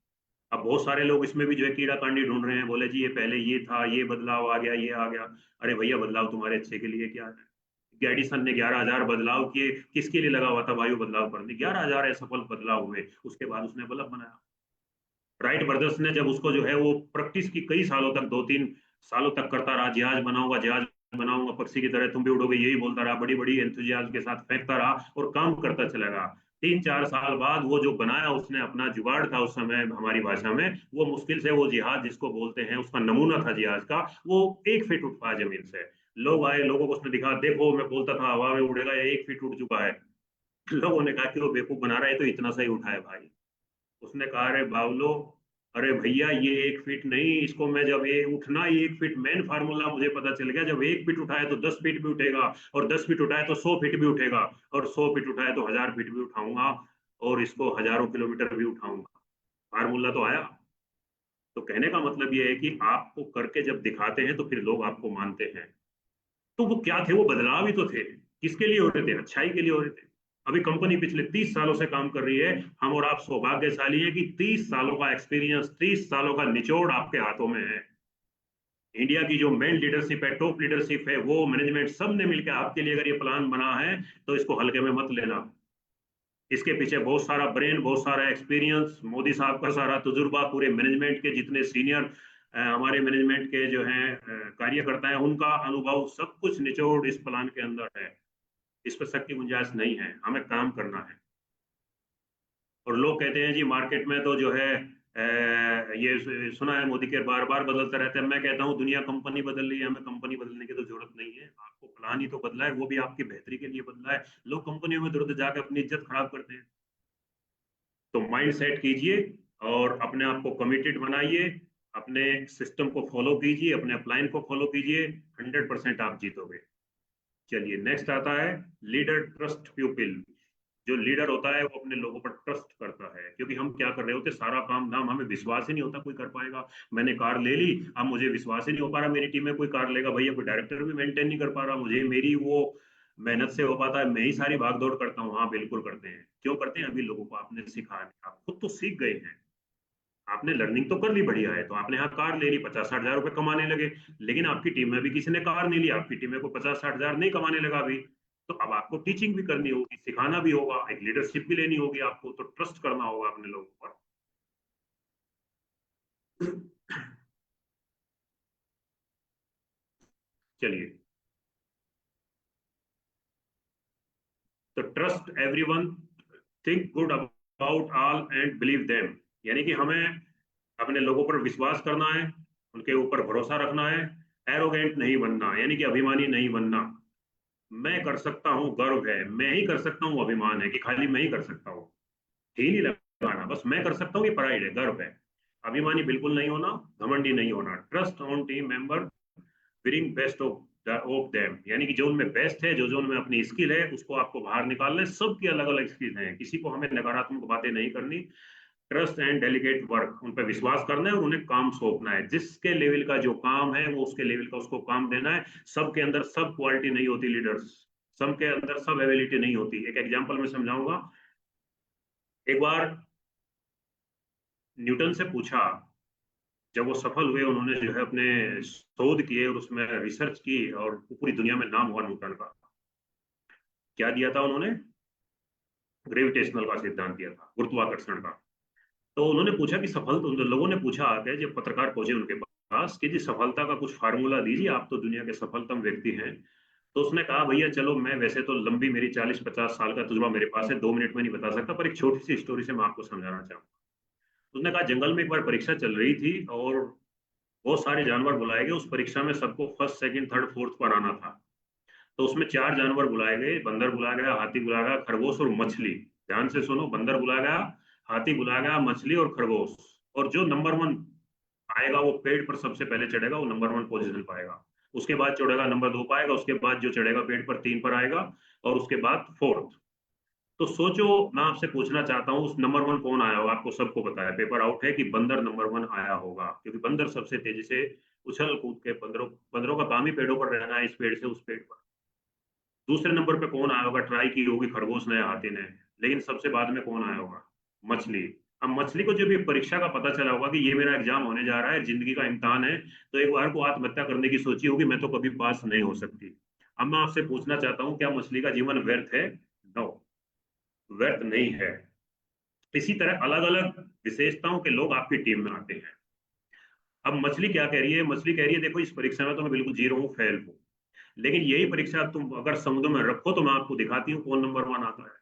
अब बहुत सारे लोग इसमें भी जो है कीड़ा कांडी ढूंढ रहे हैं, बोले जी ये पहले ये था, ये बदलाव आ गया, ये आ गया। अरे भैया बदलाव तुम्हारे अच्छे के लिए क्या है? एडिसन ने 11,000 बदलाव किए, किसके लिए लगा हुआ था वायु बदलाव करने? 11,000 असफल बदलाव हुए, उसके बाद उसने बल्ब बनाया। राइट ब्रदर्स ने जब उसको जो है वो प्रैक्टिस की कई सालों तक, 2-3 सालों तक करता रहा, जहाज बनाऊंगा, जहाज बनाऊंगा, पक्षी की तरह तुम भी उड़ोगे, यही बोलता रहा, बड़ी बड़ी एंथुजियाज्म के साथ फेंकता रहा और काम करता चला गया। 3-4 साल बाद वो जो बनाया उसने, अपना जुगाड़ था उस समय हमारी भाषा में, वो मुश्किल से वो जहाज जिसको बोलते हैं, उसका नमूना था जहाज का, वो 1 फीट उठ पाया जमीन से। लोग आए, लोगों को उसने दिखा, देखो मैं बोलता था हवा में उड़ेगा, ये 1 फीट उठ चुका है। लोगों ने कहा कि वो बेवकूफ बना रहा है, तो इतना सा ही उठा है भाई। उसने कहा अरे बावलो, अरे भैया ये 1 फीट नहीं, इसको मैं जब ये उठना, ये 1 फीट मेन फार्मूला मुझे पता चल गया, जब 1 फीट उठाए तो 10 फीट भी उठेगा, और 10 फीट उठाए तो 100 फीट भी उठेगा, और 100 फीट उठाए तो 1000 फीट भी उठाऊंगा, और इसको हजारों किलोमीटर भी उठाऊंगा। फार्मूला तो आया। तो कहने का मतलब ये है कि आपको करके जब दिखाते हैं तो फिर लोग आपको मानते हैं। तो वो क्या थे, वो बदलाव ही तो थे। किसके लिए हो रहे थे? अच्छाई के लिए हो रहे थे। अभी कंपनी पिछले 30 सालों से काम कर रही है। हम और आप सौभाग्यशाली हैं कि 30 सालों का एक्सपीरियंस, 30 सालों का निचोड़ आपके हाथों में है। इंडिया की जो मेन लीडरशिप है, टॉप लीडरशिप है, वो मैनेजमेंट, सब ने मिलकर आपके लिए अगर ये प्लान बना है तो इसको हल्के में मत लेना। इसके पीछे बहुत सारा ब्रेन, बहुत सारा एक्सपीरियंस, मोदी साहब का सारा तजुर्बा, पूरे मैनेजमेंट के जितने सीनियर हमारे मैनेजमेंट के जो हैं कार्यकर्ता हैं, उनका अनुभव, सब कुछ निचोड़ इस प्लान के अंदर है। इस पर शक की गुंजाइश नहीं है, हमें काम करना है। और लोग कहते हैं जी मार्केट में तो जो है ये सुना है मोदी के बार बार बदलते रहते हैं। मैं कहता हूँ दुनिया कंपनी बदल रही है, हमें कंपनी बदलने की तो जरूरत नहीं है। आपको प्लान ही तो बदला है, वो भी आपकी बेहतरी के लिए बदला है। लोग कंपनियों में इधर उधर जाकर अपनी इज्जत खराब करते हैं। तो माइंड सेट कीजिए और अपने आप को कमिटेड बनाइए, अपने सिस्टम को फॉलो कीजिए, अपने अपलाइन को फॉलो कीजिए, 100% आप जीतोगे। चलिए नेक्स्ट आता है लीडर ट्रस्ट पीपल। जो लीडर होता है वो अपने लोगों पर ट्रस्ट करता है, क्योंकि हम क्या कर रहे होते, सारा काम धाम हमें विश्वास ही नहीं होता कोई कर पाएगा। मैंने कार ले ली, अब मुझे विश्वास ही नहीं हो पा रहा मेरी टीम में कोई कार लेगा। भैया कोई डायरेक्टर भी मेंटेन नहीं कर पा रहा, मुझे मेरी वो मेहनत से हो पाता है, मैं ही सारी भाग दौड़ करता हूँ। हाँ बिल्कुल करते हैं। क्यों करते हैं? अभी लोगों को आपने सिखाया, आप खुद तो सीख गए हैं, आपने लर्निंग तो कर ली, बढ़िया है। तो आपने यहाँ कार ले ली, 50-60 हजार रुपए कमाने लगे, लेकिन आपकी टीम में भी किसी ने कार नहीं ली, आपकी टीम में कोई 50-60 हजार नहीं कमाने लगा अभी। तो अब आपको टीचिंग भी करनी होगी, सिखाना भी होगा, एक लीडरशिप भी लेनी होगी आपको, तो ट्रस्ट करना होगा अपने लोगों पर। चलिए, तो trust everyone, think good about all and believe them. यानी कि हमें अपने लोगों पर विश्वास करना है, उनके ऊपर भरोसा रखना है, एरोगेंट नहीं बनना, यानी कि अभिमानी नहीं बनना। मैं कर सकता हूँ, गर्व है, मैं ही कर सकता हूँ, अभिमान है कि खाली मैं ही कर सकता हूँ, ही नहीं लगाना, बस मैं कर सकता हूँ, ये प्राइड है, गर्व है। अभिमानी बिल्कुल नहीं होना, घमंडी नहीं होना। Trust on team member, bring best of them, यानी कि जो उनमें बेस्ट है, जो जो उनमें अपनी स्किल है, उसको आपको बाहर निकालना है। सबकी अलग अलग स्किल है, किसी को हमें नकारात्मक बातें नहीं करनी। ट्रस्ट एंड डेलीगेट वर्क, उन पर विश्वास करना है और उन्हें काम सौंपना है। जिसके लेवल का जो काम है वो उसके लेवल का उसको काम देना है। सबके अंदर सब क्वालिटी नहीं होती लीडर्स, सबके अंदर सब एबिलिटी नहीं होती। एक एग्जांपल में समझाऊंगा। एक बार न्यूटन से पूछा, जब वो सफल हुए, उन्होंने जो है अपने शोध किए और उसमें रिसर्च की और पूरी दुनिया में नाम हुआ न्यूटन का। क्या दिया था उन्होंने? ग्रेविटेशनल का सिद्धांत दिया था, गुरुत्वाकर्षण का। तो उन्होंने पूछा कि सफल, तो लोगों ने पूछा आके, जब पत्रकार पहुंचे उनके पास कि जी सफलता का कुछ फार्मूला दीजिए, आप तो दुनिया के सफलतम व्यक्ति हैं। तो उसने कहा भैया चलो, मैं वैसे तो लंबी मेरी 40-50 साल का तजुर्बा मेरे पास है, 2 मिनट में नहीं बता सकता, पर एक छोटी सी स्टोरी से मैं आपको समझाना चाहूंगा। उसने कहा जंगल में एक बार परीक्षा चल रही थी और बहुत सारे जानवर बुलाए गए। उस परीक्षा में सबको फर्स्ट, सेकंड, थर्ड, फोर्थ पर आना था। तो उसमें 4 जानवर बुलाए गए, बंदर बुलाया गया, हाथी बुलाया गया, खरगोश और मछली। ध्यान से सुनो, बंदर बुलाया गया, हाथी बुलाया गया, मछली और खरगोश। और जो नंबर 1 आएगा वो पेड़ पर सबसे पहले चढ़ेगा, वो नंबर 1 पोजीशन पाएगा। उसके बाद चढ़ेगा नंबर 2 पाएगा, उसके बाद जो चढ़ेगा पेड़ पर 3 पर आएगा, और उसके बाद 4th। तो सोचो, मैं आपसे पूछना चाहता हूँ उस नंबर 1 कौन आया होगा? आपको सबको पता है, पेपर आउट है कि बंदर नंबर 1 आया होगा, क्योंकि बंदर सबसे तेजी से उछल कूद के, बंदरों बंदरों का काम ही पेड़ों पर रहना है, इस पेड़ से उस पेड़ पर। दूसरे नंबर पे कौन आया होगा? ट्राई की होगी खरगोश ने, हाथी ने। लेकिन सबसे बाद में कौन आया होगा? मछली। अब मछली को जब ये परीक्षा का पता चला होगा कि ये मेरा एग्जाम होने जा रहा है, जिंदगी का इम्तिहान है, तो एक बार को आत्महत्या करने की सोची होगी, मैं तो कभी पास नहीं हो सकती। अब मैं आपसे पूछना चाहता हूँ, क्या मछली का जीवन व्यर्थ है? नो, व्यर्थ नहीं है। इसी तरह अलग अलग विशेषताओं के लोग आपकी टीम में आते हैं। अब मछली क्या कह रही है? मछली कह रही है, देखो इस परीक्षा में तो मैं बिल्कुल जीरो हूँ, फेल हूँ, लेकिन यही परीक्षा तुम अगर समुद्र में रखो तो मैं आपको दिखाती हूँ कौन नंबर 1 आता है।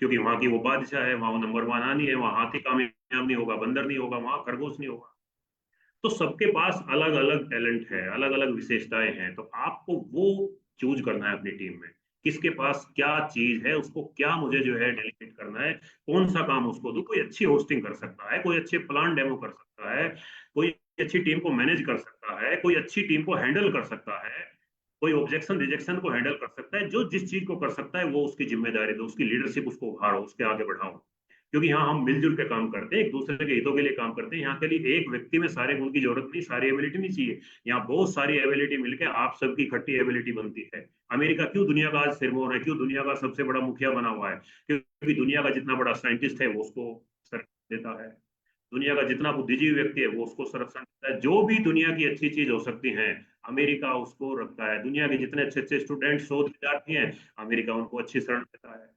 क्योंकि वहां की वो बादशाह है, वहां वो नंबर 1 आनी है, वहां हाथी कामयाब नहीं होगा, बंदर नहीं होगा, वहां खरगोश नहीं होगा। तो सबके पास अलग अलग टैलेंट है, अलग अलग विशेषताएं हैं, तो आपको वो चूज करना है अपनी टीम में, किसके पास क्या चीज है, उसको क्या मुझे जो है डेलीगेट करना है, कौन सा काम उसको दूं। कोई अच्छी होस्टिंग कर सकता है, कोई अच्छे प्लान डेमो कर सकता है, कोई अच्छी टीम को मैनेज कर सकता है, कोई अच्छी टीम को हैंडल कर सकता है, कोई ऑब्जेक्शन रिजेक्शन को हैंडल कर सकता है। जो जिस चीज को कर सकता है वो उसकी जिम्मेदारी दो, उसकी लीडरशिप उसको उभारो, उसके आगे बढ़ाओ। क्योंकि यहाँ हम मिलजुल के काम करते हैं, एक दूसरे के हितों के लिए काम करते हैं। यहाँ के लिए एक व्यक्ति में सारे गुण की जरूरत नहीं, सारी एबिलिटी नहीं चाहिए। यहाँ बहुत सारी एबिलिटी मिलकर आप सबकी इकट्ठी एबिलिटी बनती है। अमेरिका क्यों दुनिया का आज सिरमौर है, क्यों दुनिया का सबसे बड़ा मुखिया बना हुआ है? क्योंकि दुनिया का जितना बड़ा साइंटिस्ट है वो उसको संरक्षण देता है, दुनिया का जितना बुद्धिजीवी व्यक्ति है वो उसको संरक्षण देता है। जो भी दुनिया की अच्छी चीज हो सकती है, अमेरिका उसको रखता है। दुनिया के जितने अच्छे अच्छे स्टूडेंट, शोध विद्यार्थी हैं, अमेरिका उनको अच्छी शरण देता है,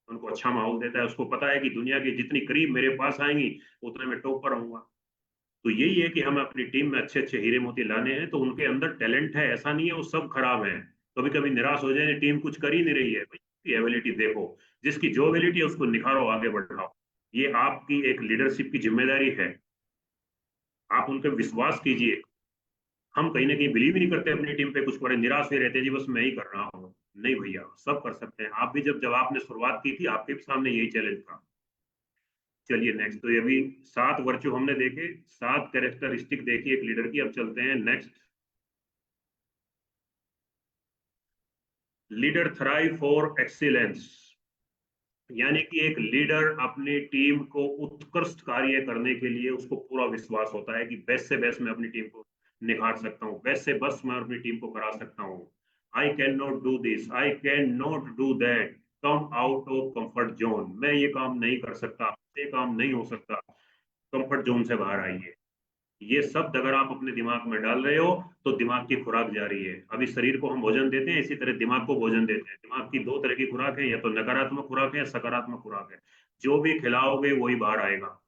उनको अच्छा माहौल देता है। उसको पता है कि दुनिया के जितनी करीब मेरे पास आएंगी उतने मैं टॉप पर आऊंगा। तो यही है कि हमें अपनी टीम में अच्छे अच्छे हीरे मोती लाने हैं। तो उनके अंदर टैलेंट है, ऐसा नहीं है वो सब खराब है। कभी कभी निराश हो जाए, टीम कुछ कर ही नहीं रही है, भाई एबिलिटी देखो, जिसकी जो एबिलिटी है उसको निखारो, आगे बढ़ाओ। ये आपकी एक लीडरशिप की जिम्मेदारी है। आप उन पर विश्वास कीजिए। हम कहीं ना कहीं बिलीव ही नहीं करते अपनी टीम पे, कुछ बड़े निराश हुए रहते हैं, जी बस मैं ही कर रहा हूँ। नहीं भैया, सब कर सकते हैं। आप भी जब आपने शुरुआत की थी, आपके भी सामने यही चैलेंज था। चलिए नेक्स्ट। तो ये भी 7 वर्चू हमने देखे, 7 कैरेक्टरिस्टिक देखी एक लीडर की। अब चलते हैं next. Leader thrive for excellence, यानी कि एक लीडर अपनी टीम को उत्कृष्ट कार्य करने के लिए उसको पूरा विश्वास होता है कि बेस्ट से बेस्ट मैं अपनी टीम को निखार सकता हूँ, बेस्ट से बेस्ट मैं अपनी टीम को करा सकता हूँ। I can not do this, I can not do that, come out of comfort zone. मैं ये काम नहीं कर सकता, ये काम नहीं हो सकता, कंफर्ट जोन से बाहर आइए। ये शब्द अगर आप अपने दिमाग में डाल रहे हो तो दिमाग की खुराक जा रही है। अभी शरीर को हम भोजन देते हैं, इसी तरह दिमाग को भोजन देते हैं। दिमाग की 2 तरह की खुराक है, या तो नकारात्मक खुराक है या सकारात्मक खुराक है। जो भी खिलाओगे वही बाहर आएगा,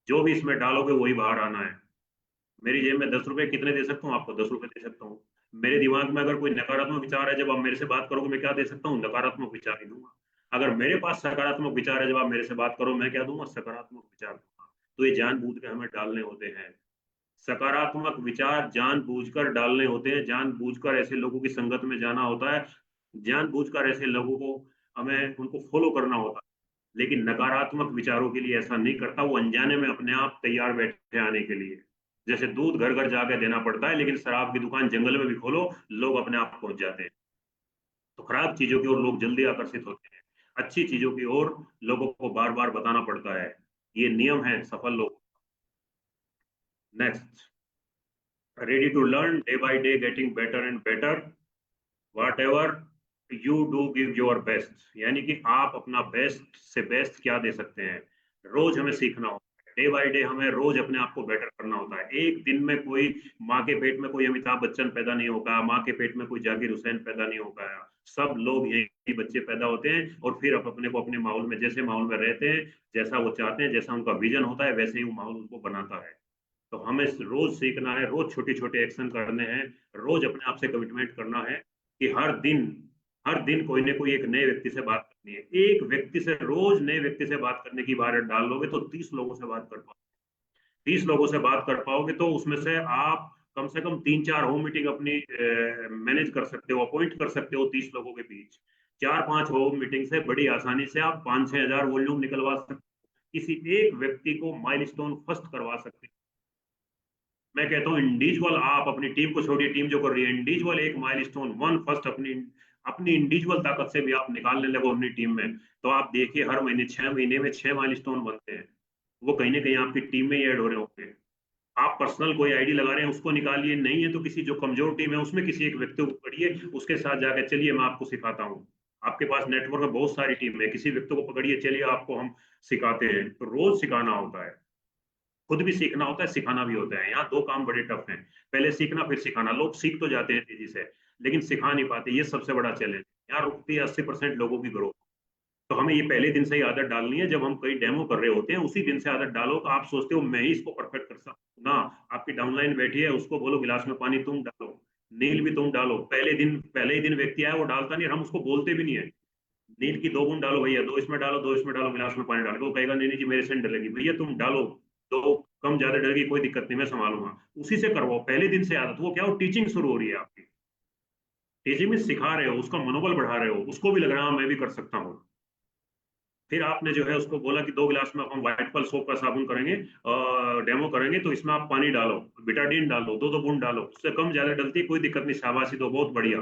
जो भी इसमें डालोगे वही बाहर आना है। मेरी जेब में 10 रुपए कितने दे सकता हूँ? आपको 10 रुपए दे सकता हूँ। मेरे दिमाग में अगर कोई नकारात्मक विचार है, जब आप मेरे से बात करोगे मैं क्या दे सकता हूँ? नकारात्मक विचार ही दूंगा। अगर मेरे पास सकारात्मक विचार है, जब आप मेरे से बात करो मैं क्या दूंगा? सकारात्मक विचार दूंगा। तो ये जानबूझ के हमें डालने होते हैं। सकारात्मक विचार जानबूझकर डालने होते हैं, जानबूझकर ऐसे लोगों की संगत में जाना होता है, जानबूझकर ऐसे लोगों को हमें उनको फॉलो करना होता है। लेकिन नकारात्मक विचारों के लिए ऐसा नहीं करता, वो अनजाने में अपने आप तैयार बैठे आने के लिए। जैसे दूध घर घर जाके देना पड़ता है, लेकिन शराब की दुकान जंगल में भी खोलो, लोग अपने आप पहुंच जाते हैं। तो खराब चीजों की ओर लोग जल्दी आकर्षित होते हैं, अच्छी चीजों की ओर लोगों को बार बार बताना पड़ता है। ये नियम है सफल लोग। Next, ready to learn, day by day getting better and better, whatever you do give your best। यानी कि आप अपना बेस्ट से बेस्ट क्या दे सकते हैं, रोज हमें सीखना होता है। डे बाय डे हमें रोज अपने आप को बेटर करना होता है। एक दिन में कोई माँ के पेट में कोई अमिताभ बच्चन पैदा नहीं होगा, माँ के पेट में कोई जाकिर हुसैन पैदा नहीं होगा। सब लोग यही बच्चे पैदा होते हैं, और फिर अपने को अपने माहौल में, जैसे माहौल में रहते हैं, जैसा वो चाहते हैं, जैसा उनका विजन होता है, वैसे ही वो माहौल उनको बनाता है। तो हमें रोज सीखना है, रोज छोटे छोटे एक्शन करने हैं, रोज अपने आप से कमिटमेंट करना है कि हर दिन कोई ना कोई एक नए व्यक्ति से बात करनी है। एक व्यक्ति से, रोज नए व्यक्ति से बात करने की बात डाल लोगे तो 30 लोगों से बात कर पाओगे। 30 लोगों से बात कर पाओगे तो उसमें से आप कम से कम 3-4 होम मीटिंग अपनी मैनेज कर सकते हो, अपॉइंट कर सकते हो 30 लोगों के बीच। 4-5 होम मीटिंग से बड़ी आसानी से आप 5-6 हजार वॉल्यूम निकलवा सकते हो। किसी एक व्यक्ति को माइलस्टोन फर्स्ट करवा सकते हैं। मैं कहता हूँ इंडिविजुअल, आप अपनी टीम को छोड़िए, टीम जो कर रही है, इंडिविजुअल एक माइलस्टोन वन फर्स्ट अपनी अपनी इंडिविजुअल ताकत से भी आप निकालने लगो अपनी टीम में, तो आप देखिए हर महीने 6 महीने में 6 माइलस्टोन बनते हैं। वो कहीं ना कहीं आपकी टीम में ही ऐड हो रहे होंगे। आप पर्सनल कोई आईडी लगा रहे हैं, उसको निकालिए, नहीं है तो किसी जो कमजोर टीम है उसमें किसी एक व्यक्ति को पकड़िए, उसके साथ जाकर चलिए मैं आपको सिखाता हूँ। आपके पास नेटवर्क में बहुत सारी टीम है, किसी व्यक्ति को पकड़िए, चलिए आपको हम सिखाते हैं। तो रोज सिखाना होता है, खुद भी सीखना होता है, सिखाना भी होता है। यहाँ दो काम बड़े टफ हैं, पहले सीखना फिर सिखाना। लोग सीख तो जाते हैं तेजी से लेकिन सिखा नहीं पाते, ये सबसे बड़ा चैलेंज। यहाँ रुकती है 80% लोगों की ग्रोथ। तो हमें ये पहले दिन से ही आदत डालनी है, जब हम कहीं डेमो कर रहे होते हैं उसी दिन से आदत डालो। तो आप सोचते हो मैं ही इसको परफेक्ट कर सकता हूँ ना, आपकी डाउनलाइन बैठी है, उसको बोलो गिलास में पानी तुम डालो, नील भी तुम डालो। पहले ही दिन व्यक्ति आया वो डालता नहीं, हम उसको बोलते भी नहीं है नील की 2 बूंद डालो भैया, 2 इसमें डालो, 2 इसमें डालो, गिलास में पानी डालो। वो कहेगा नहीं नहीं जी मेरे से डलेगी, भैया तुम डालो, तो कम ज्यादा डलेगी कोई दिक्कत नहीं, मैं संभालूंगा। उसी से करवाओ पहले दिन से आदत। वो क्या हो, टीचिंग शुरू हो रही है आपकी, टीचिंग में सिखा रहे हो, उसका मनोबल बढ़ा रहे हो, उसको भी लग रहा है मैं भी कर सकता हूँ। फिर आपने जो है उसको बोला कि 2 गिलास में हम व्हाइट पल सोप का साबुन करेंगे, डेमो करेंगे, तो इसमें आप पानी डालो, बिटाडीन डालो, 2 बूंद डालो, उससे कम ज्यादा डलती है कोई दिक्कत नहीं, शाबाशी दो, बहुत बढ़िया।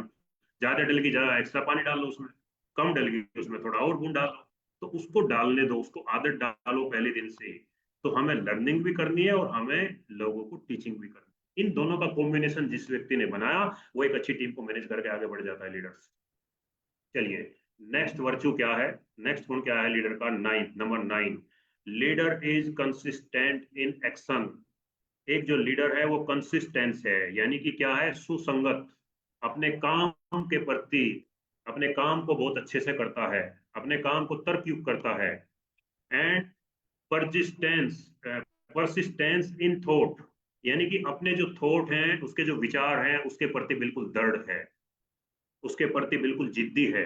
ज्यादा डल गई ज्यादा एक्स्ट्रा पानी डाल लो उसमें, कम डल गई उसमें थोड़ा और बूंद डालो। तो उसको डालने दो, उसको आदत डालो पहले दिन से ही। तो हमें लर्निंग भी करनी है और हमें लोगों को टीचिंग भी करनी है। इन दोनों का कॉम्बिनेशन जिस व्यक्ति ने बनाया वो एक अच्छी टीम को मैनेज करके आगे बढ़ जाता है, लीडर्स। चलिए, नेक्स्ट वर्च्यू क्या है, नेक्स्ट गुण क्या है लीडर का, number 9, leader is consistent in action. एक जो लीडर है वो कंसिस्टेंस है, यानी कि क्या है, सुसंगत, अपने काम के प्रति, अपने काम को बहुत अच्छे से करता है, अपने काम को तर्कयुक्त करता है। And persistence, persistence in thought, यानी कि अपने जो थॉट हैं, उसके जो विचार हैं, उसके प्रति बिल्कुल दृढ़ है, उसके प्रति बिल्कुल जिद्दी है।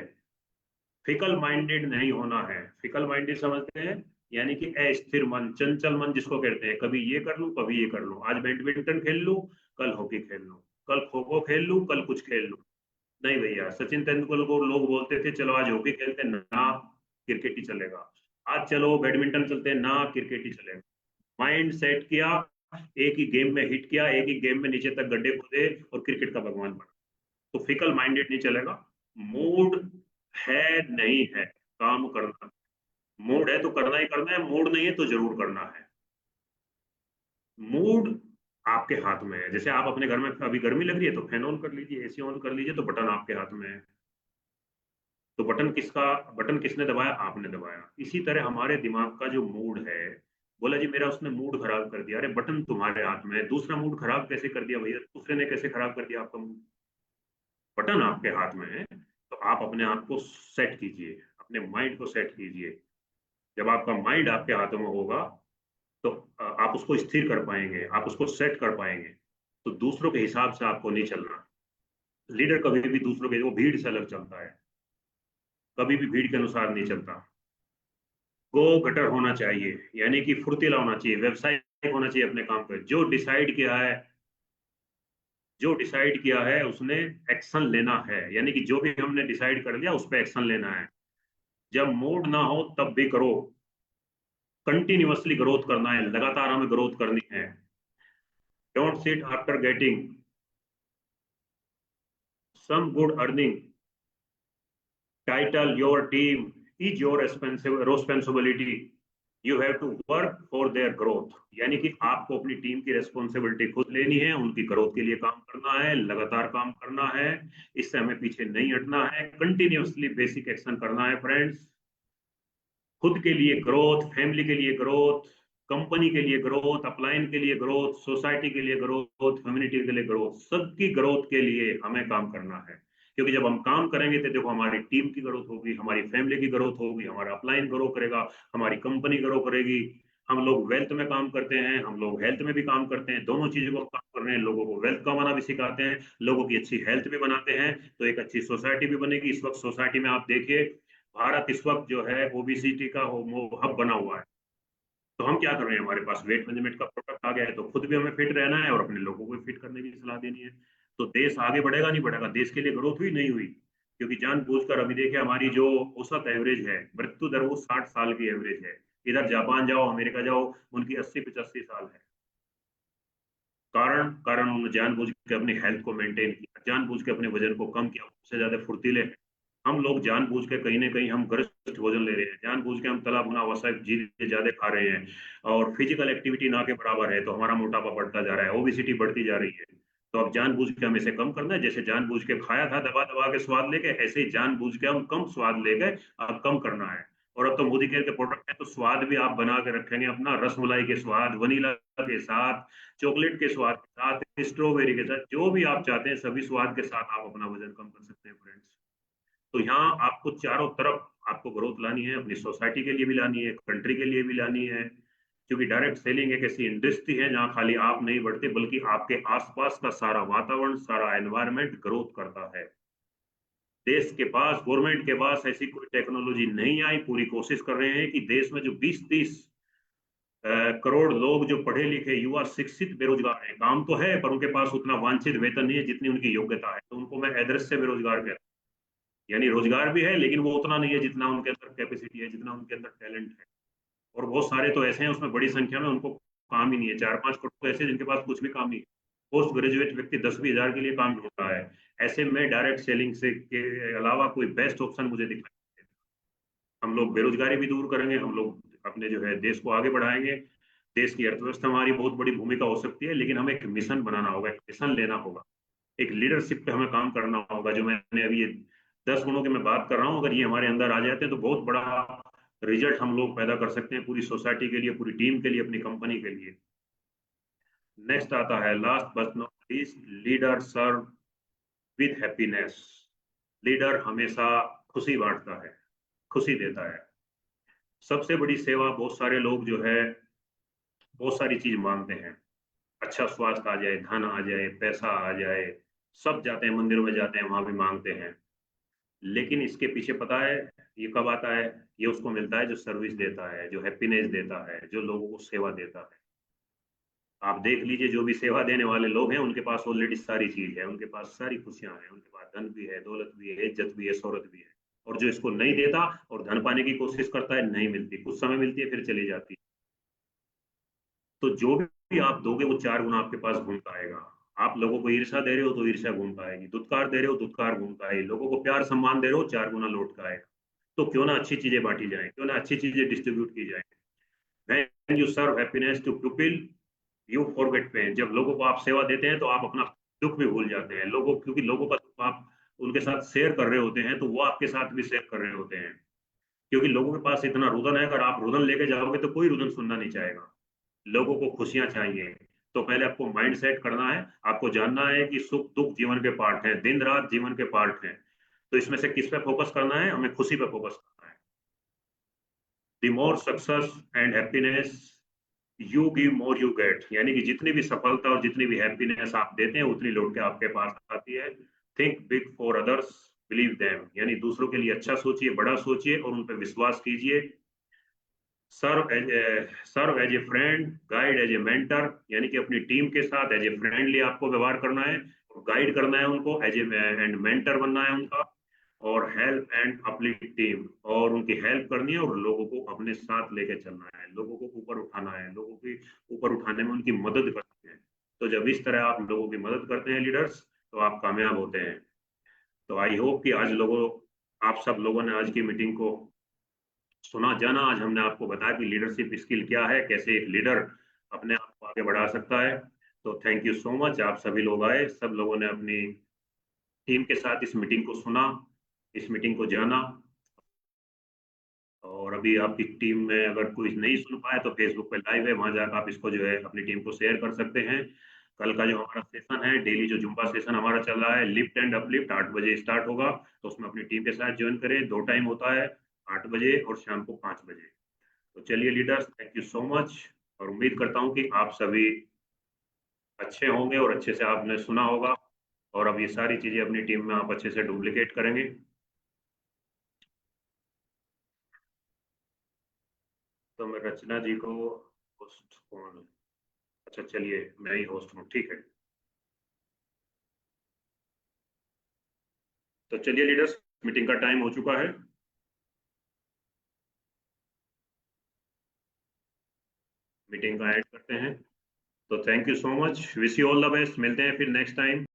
फिकल माइंडेड नहीं होना है। फिकल माइंडेड समझते हैं, यानी कि अस्थिर मन, चंचल मन जिसको कहते हैं, कभी ये कर लूं कभी ये कर लूं, आज बैडमिंटन खेल लूं कल हॉकी खेल लूं, कल खो खो खेल लूं कल कुछ खेल लूं। नहीं भैया, सचिन तेंदुलकर को लोग बोलते थे चलो आज हॉकी खेलते हैं, ना क्रिकेट ही चलेगा। आज चलो बैडमिंटन चलते हैं, ना क्रिकेट ही चलेगा। माइंड सेट किया, एक ही गेम में हिट किया, एक ही गेम में नीचे तक गड्ढे खोदे और क्रिकेट का भगवान बना। तो फिकल माइंडेड नहीं चलेगा। मूड है नहीं है काम करना, मूड है तो करना ही करना है, मूड नहीं है तो जरूर करना है। मूड आपके हाथ में है। जैसे आप अपने घर में अभी गर्मी लग रही है तो फैन ऑन कर लीजिए, एसी ऑन कर लीजिए, तो बटन आपके हाथ में है। तो बटन किसने दबाया, आपने दबाया। इसी तरह हमारे दिमाग का जो मूड है, बोला जी मेरा उसने मूड खराब कर दिया, अरे बटन तुम्हारे हाथ में है। दूसरा मूड खराब कैसे कर दिया भैया, दूसरे ने कैसे खराब कर दिया आपका मूड, बटन आपके हाथ में है। तो आप अपने आप को सेट कीजिए, अपने माइंड को सेट कीजिए। जब आपका माइंड आपके हाथों में होगा तो आप उसको स्थिर कर पाएंगे, आप उसको सेट कर पाएंगे। तो दूसरों के हिसाब से आपको नहीं चलना। लीडर कभी भी दूसरों के, वो भीड़ से अलग चलता है, कभी भी भीड़ के अनुसार नहीं चलता। गो गटर होना चाहिए, यानी कि फुर्तीला होना चाहिए, व्यवसायिक होना चाहिए अपने काम पर। जो डिसाइड किया है उसने एक्शन लेना है, यानी कि जो भी हमने डिसाइड कर लिया उस पर एक्शन लेना है। जब मूड ना हो तब भी करो, कंटिन्यूअसली ग्रोथ करना है, लगातार हमें ग्रोथ करनी है। Don't sit after getting some good earning title, your team is your responsibility, you have to work for their growth। यानी कि आपको अपनी टीम की रेस्पॉन्सिबिलिटी खुद लेनी है, उनकी ग्रोथ के लिए काम करना है, लगातार काम करना है, इससे हमें पीछे नहीं हटना है, कंटिन्यूअसली बेसिक एक्शन करना है फ्रेंड्स। खुद के लिए ग्रोथ, फैमिली के लिए ग्रोथ, कंपनी के लिए ग्रोथ, अपलाइन के लिए ग्रोथ, सोसाइटी के लिए ग्रोथ, कम्युनिटी के लिए ग्रोथ, सबकी ग्रोथ के लिए हमें काम करना है। क्योंकि जब हम काम करेंगे तो देखो हमारी टीम की ग्रोथ होगी, हमारी फैमिली की ग्रोथ होगी, हमारा अपलाइन ग्रो करेगा, हमारी कंपनी ग्रो करेगी। हम लोग वेल्थ में काम करते हैं, हम लोग हेल्थ में भी काम करते हैं, दोनों चीजों को काम कर रहे हैं। लोगों को वेल्थ कमाना भी सिखाते हैं, लोगों की अच्छी हेल्थ भी बनाते हैं, तो एक अच्छी सोसाइटी भी बनेगी। इस वक्त सोसाइटी में आप देखिए, भारत इस वक्त जो है ओबीसीटी का हब बना हुआ है। तो हम क्या कर रहे हैं, हमारे पास वेट मैनेजमेंट का प्रोडक्ट आ गया है, तो खुद भी हमें फिट रहना है और अपने लोगों को भी फिट करने की सलाह देनी है। तो देश आगे बढ़ेगा नहीं बढ़ेगा, देश के लिए ग्रोथ हुई नहीं हुई, क्योंकि जानबूझकर अभी देखिए हमारी जो औसत एवरेज है, मृत्यु दर वो 60 साल की एवरेज है। इधर जापान जाओ, अमेरिका जाओ, उनकी 80-85 साल है। कारण कारण उन्होंने जानबूझ के अपनी हेल्थ को मेंटेन किया, जानबूझ के अपने वजन को कम किया, उससे ज्यादा फुर्तीले हैं। हम लोग जानबूझ के कहीं ना कहीं हम गरिष्ठ भोजन ले रहे हैं, जानबूझ के हम तला भुना वसा चीजें ज्यादा खा रहे हैं, और फिजिकल एक्टिविटी ना के बराबर है, तो हमारा मोटापा बढ़ता जा रहा है, ओबिसिटी बढ़ती जा रही है। तो अब जानबूझ के हमें इसे कम करना है। जैसे जानबूझ के खाया था दबा दबा के स्वाद लेके, ऐसे ही जानबूझ के हम कम स्वाद लेके अब कम करना है। और अब तो मोदी केयर के प्रोडक्ट है, तो स्वाद भी आप बना के रखेंगे अपना, रसमलाई के स्वाद, वनीला के साथ, चॉकलेट के स्वाद के साथ, स्ट्रॉबेरी के साथ, जो भी आप चाहते हैं सभी स्वाद के साथ आप अपना वजन कम कर सकते हैं फ्रेंड्स। तो यहाँ आपको चारों तरफ आपको ग्रोथ लानी है, अपनी सोसाइटी के लिए भी लानी है, कंट्री के लिए भी लानी है, क्योंकि डायरेक्ट सेलिंग एक ऐसी इंडस्ट्री है जहाँ खाली आप नहीं बढ़ते बल्कि आपके आसपास का सारा वातावरण, सारा एनवायरमेंट ग्रोथ करता है। देश के पास, गवर्नमेंट के पास ऐसी कोई टेक्नोलॉजी नहीं आई। पूरी कोशिश कर रहे हैं कि देश में जो 20-30 करोड़ लोग जो पढ़े लिखे युवा शिक्षित बेरोजगार हैं, काम तो है पर उनके पास उतना वांछित वेतन नहीं है जितनी उनकी योग्यता है, तो उनको मैं अदृश्य बेरोजगार कहता हूँ। यानी रोजगार भी है लेकिन वो उतना नहीं है जितना उनके अंदर कैपेसिटी है, जितना उनके अंदर टैलेंट है। और बहुत सारे तो ऐसे हैं उसमें बड़ी संख्या में उनको काम ही नहीं है, 4-5 करोड़ तो ऐसे जिनके पास कुछ भी काम नहीं है। पोस्ट ग्रेजुएट व्यक्ति 10-20 हजार के लिए काम ढूंढ रहा है। ऐसे में डायरेक्ट सेलिंग से के अलावा कोई बेस्ट ऑप्शन मुझे दिखाई नहीं देता। हम लोग बेरोजगारी भी दूर करेंगे, हम लोग अपने जो है देश को आगे बढ़ाएंगे, देश की अर्थव्यवस्था हमारी बहुत बड़ी भूमिका हो सकती है। लेकिन हमें एक मिशन बनाना होगा, एक मिशन लेना होगा, एक लीडरशिप पे हमें काम करना होगा। जो मैंने अभी ये 10 गुणों की मैं बात कर रहा हूँ, अगर ये हमारे अंदर आ जाते हैं तो बहुत बड़ा रिजल्ट हम लोग पैदा कर सकते हैं पूरी सोसाइटी के लिए, पूरी टीम के लिए, अपनी कंपनी के लिए। नेक्स्ट आता है last but not least, leader serve with happiness. Leader हमेशा खुशी बांटता है, खुशी देता है। सबसे बड़ी सेवा, बहुत सारे लोग जो है बहुत सारी चीज मांगते हैं, अच्छा स्वास्थ्य आ जाए, धन आ जाए, पैसा आ जाए, सब जाते हैं मंदिरों में जाते हैं, वहां भी मांगते हैं। लेकिन इसके पीछे पता है ये कब आता है? ये उसको मिलता है जो सर्विस देता है, जो हैप्पीनेस देता है, जो लोगों को सेवा देता है। आप देख लीजिए जो भी सेवा देने वाले लोग हैं उनके पास ऑलरेडी सारी चीज है, उनके पास सारी खुशियां हैं, उनके पास धन भी है, दौलत भी है, इज्जत भी है, शोहरत भी है। और जो इसको नहीं देता और धन पाने की कोशिश करता है, नहीं मिलती, कुछ समय मिलती है फिर चली जाती है। तो जो भी आप दोगे वो 4 गुना आपके पास घूम का आएगा। आप लोगों को ईर्ष्या दे रहे हो तो ईर्ष्या घूम का आएगी, दुत्कार दे रहे हो दुत्कार घूम का आएगी, लोगों को प्यार सम्मान दे रहे हो 4 गुना लौट का आएगा। तो क्यों ना अच्छी चीजें बांटी जाए, क्यों ना अच्छी चीजें डिस्ट्रीब्यूट की जाए। When you serve happiness to people, you forget pain। जब लोगों को आप सेवा देते हैं तो आप अपना दुख भी भूल जाते हैं, लोगों, क्योंकि लोगों का दुख आप उनके साथ शेयर कर रहे होते हैं तो वो आपके साथ भी शेयर कर रहे होते हैं। क्योंकि लोगों के पास इतना रुदन है, अगर आप रुदन लेके जाओगे तो कोई रुदन सुनना नहीं चाहेगा। लोगों को खुशियां चाहिए। तो पहले आपको माइंड सेट करना है, आपको जानना है कि सुख दुख जीवन के पार्ट हैं, दिन रात जीवन के पार्ट हैं। तो इसमें से किस पे फोकस करना है? हमें खुशी पे फोकस करना है। The more success and happiness you give more you get. यानी कि जितनी भी सफलता और जितनी भी हैप्पीनेस आप देते हैं उतनी लौट के आपके पास आती है। Think big for others, believe them. यानी दूसरों के लिए अच्छा सोचिए, बड़ा सोचिए और उन पर विश्वास कीजिए। Serve as a friend, guide as a mentor. यानी कि अपनी टीम के साथ एज ए फ्रेंडली आपको व्यवहार करना है, गाइड करना है उनको, एज ए एंड मेंटर बनना है उनका। और हेल्प एंड अपलिफ्ट टीम, और उनकी हेल्प करनी है और लोगों को अपने साथ लेके चलना है, लोगों को ऊपर उठाना है, लोगों की ऊपर उठाने में उनकी मदद करनी है। तो जब इस तरह आप लोगों की मदद करते हैं लीडर्स, तो आप कामयाब होते हैं। तो आई होप कि आज लोगों आप सब लोगों ने आज की मीटिंग को सुना जाना। आज हमने आपको बताया कि लीडरशिप स्किल क्या है, कैसे एक लीडर अपने आप को आगे बढ़ा सकता है। तो थैंक यू सो मच, आप सभी लोग आए, सब लोगों ने अपनी टीम के साथ इस मीटिंग को सुना, इस मीटिंग को जाना। और अभी आपकी टीम में अगर कोई नहीं सुन पाया तो फेसबुक पे लाइव है, वहां जाकर आप इसको जो है अपनी टीम को शेयर कर सकते हैं। कल का जो हमारा सेशन है, डेली जो जुम्बा सेशन हमारा चल रहा है, लिफ्ट एंड अपलिफ्ट, 8 बजे स्टार्ट होगा। तो उसमें अपनी टीम के साथ ज्वाइन करें। 2 टाइम होता है, 8 बजे और शाम को 5 बजे। तो चलिए leaders, thank you so much. और उम्मीद करता हूँ कि आप सभी अच्छे होंगे और अच्छे से आपने सुना होगा, और अब ये सारी चीजें अपनी टीम में आप अच्छे से डुप्लीकेट करेंगे। तो मैं रचना जी को होस्ट, कौन? अच्छा चलिए मैं ही होस्ट हूँ, ठीक है। तो चलिए लीडर्स, मीटिंग का टाइम हो चुका है। मीटिंग का ऐड करते हैं। तो thank you so much, wish you all the best, मिलते हैं फिर नेक्स्ट टाइम।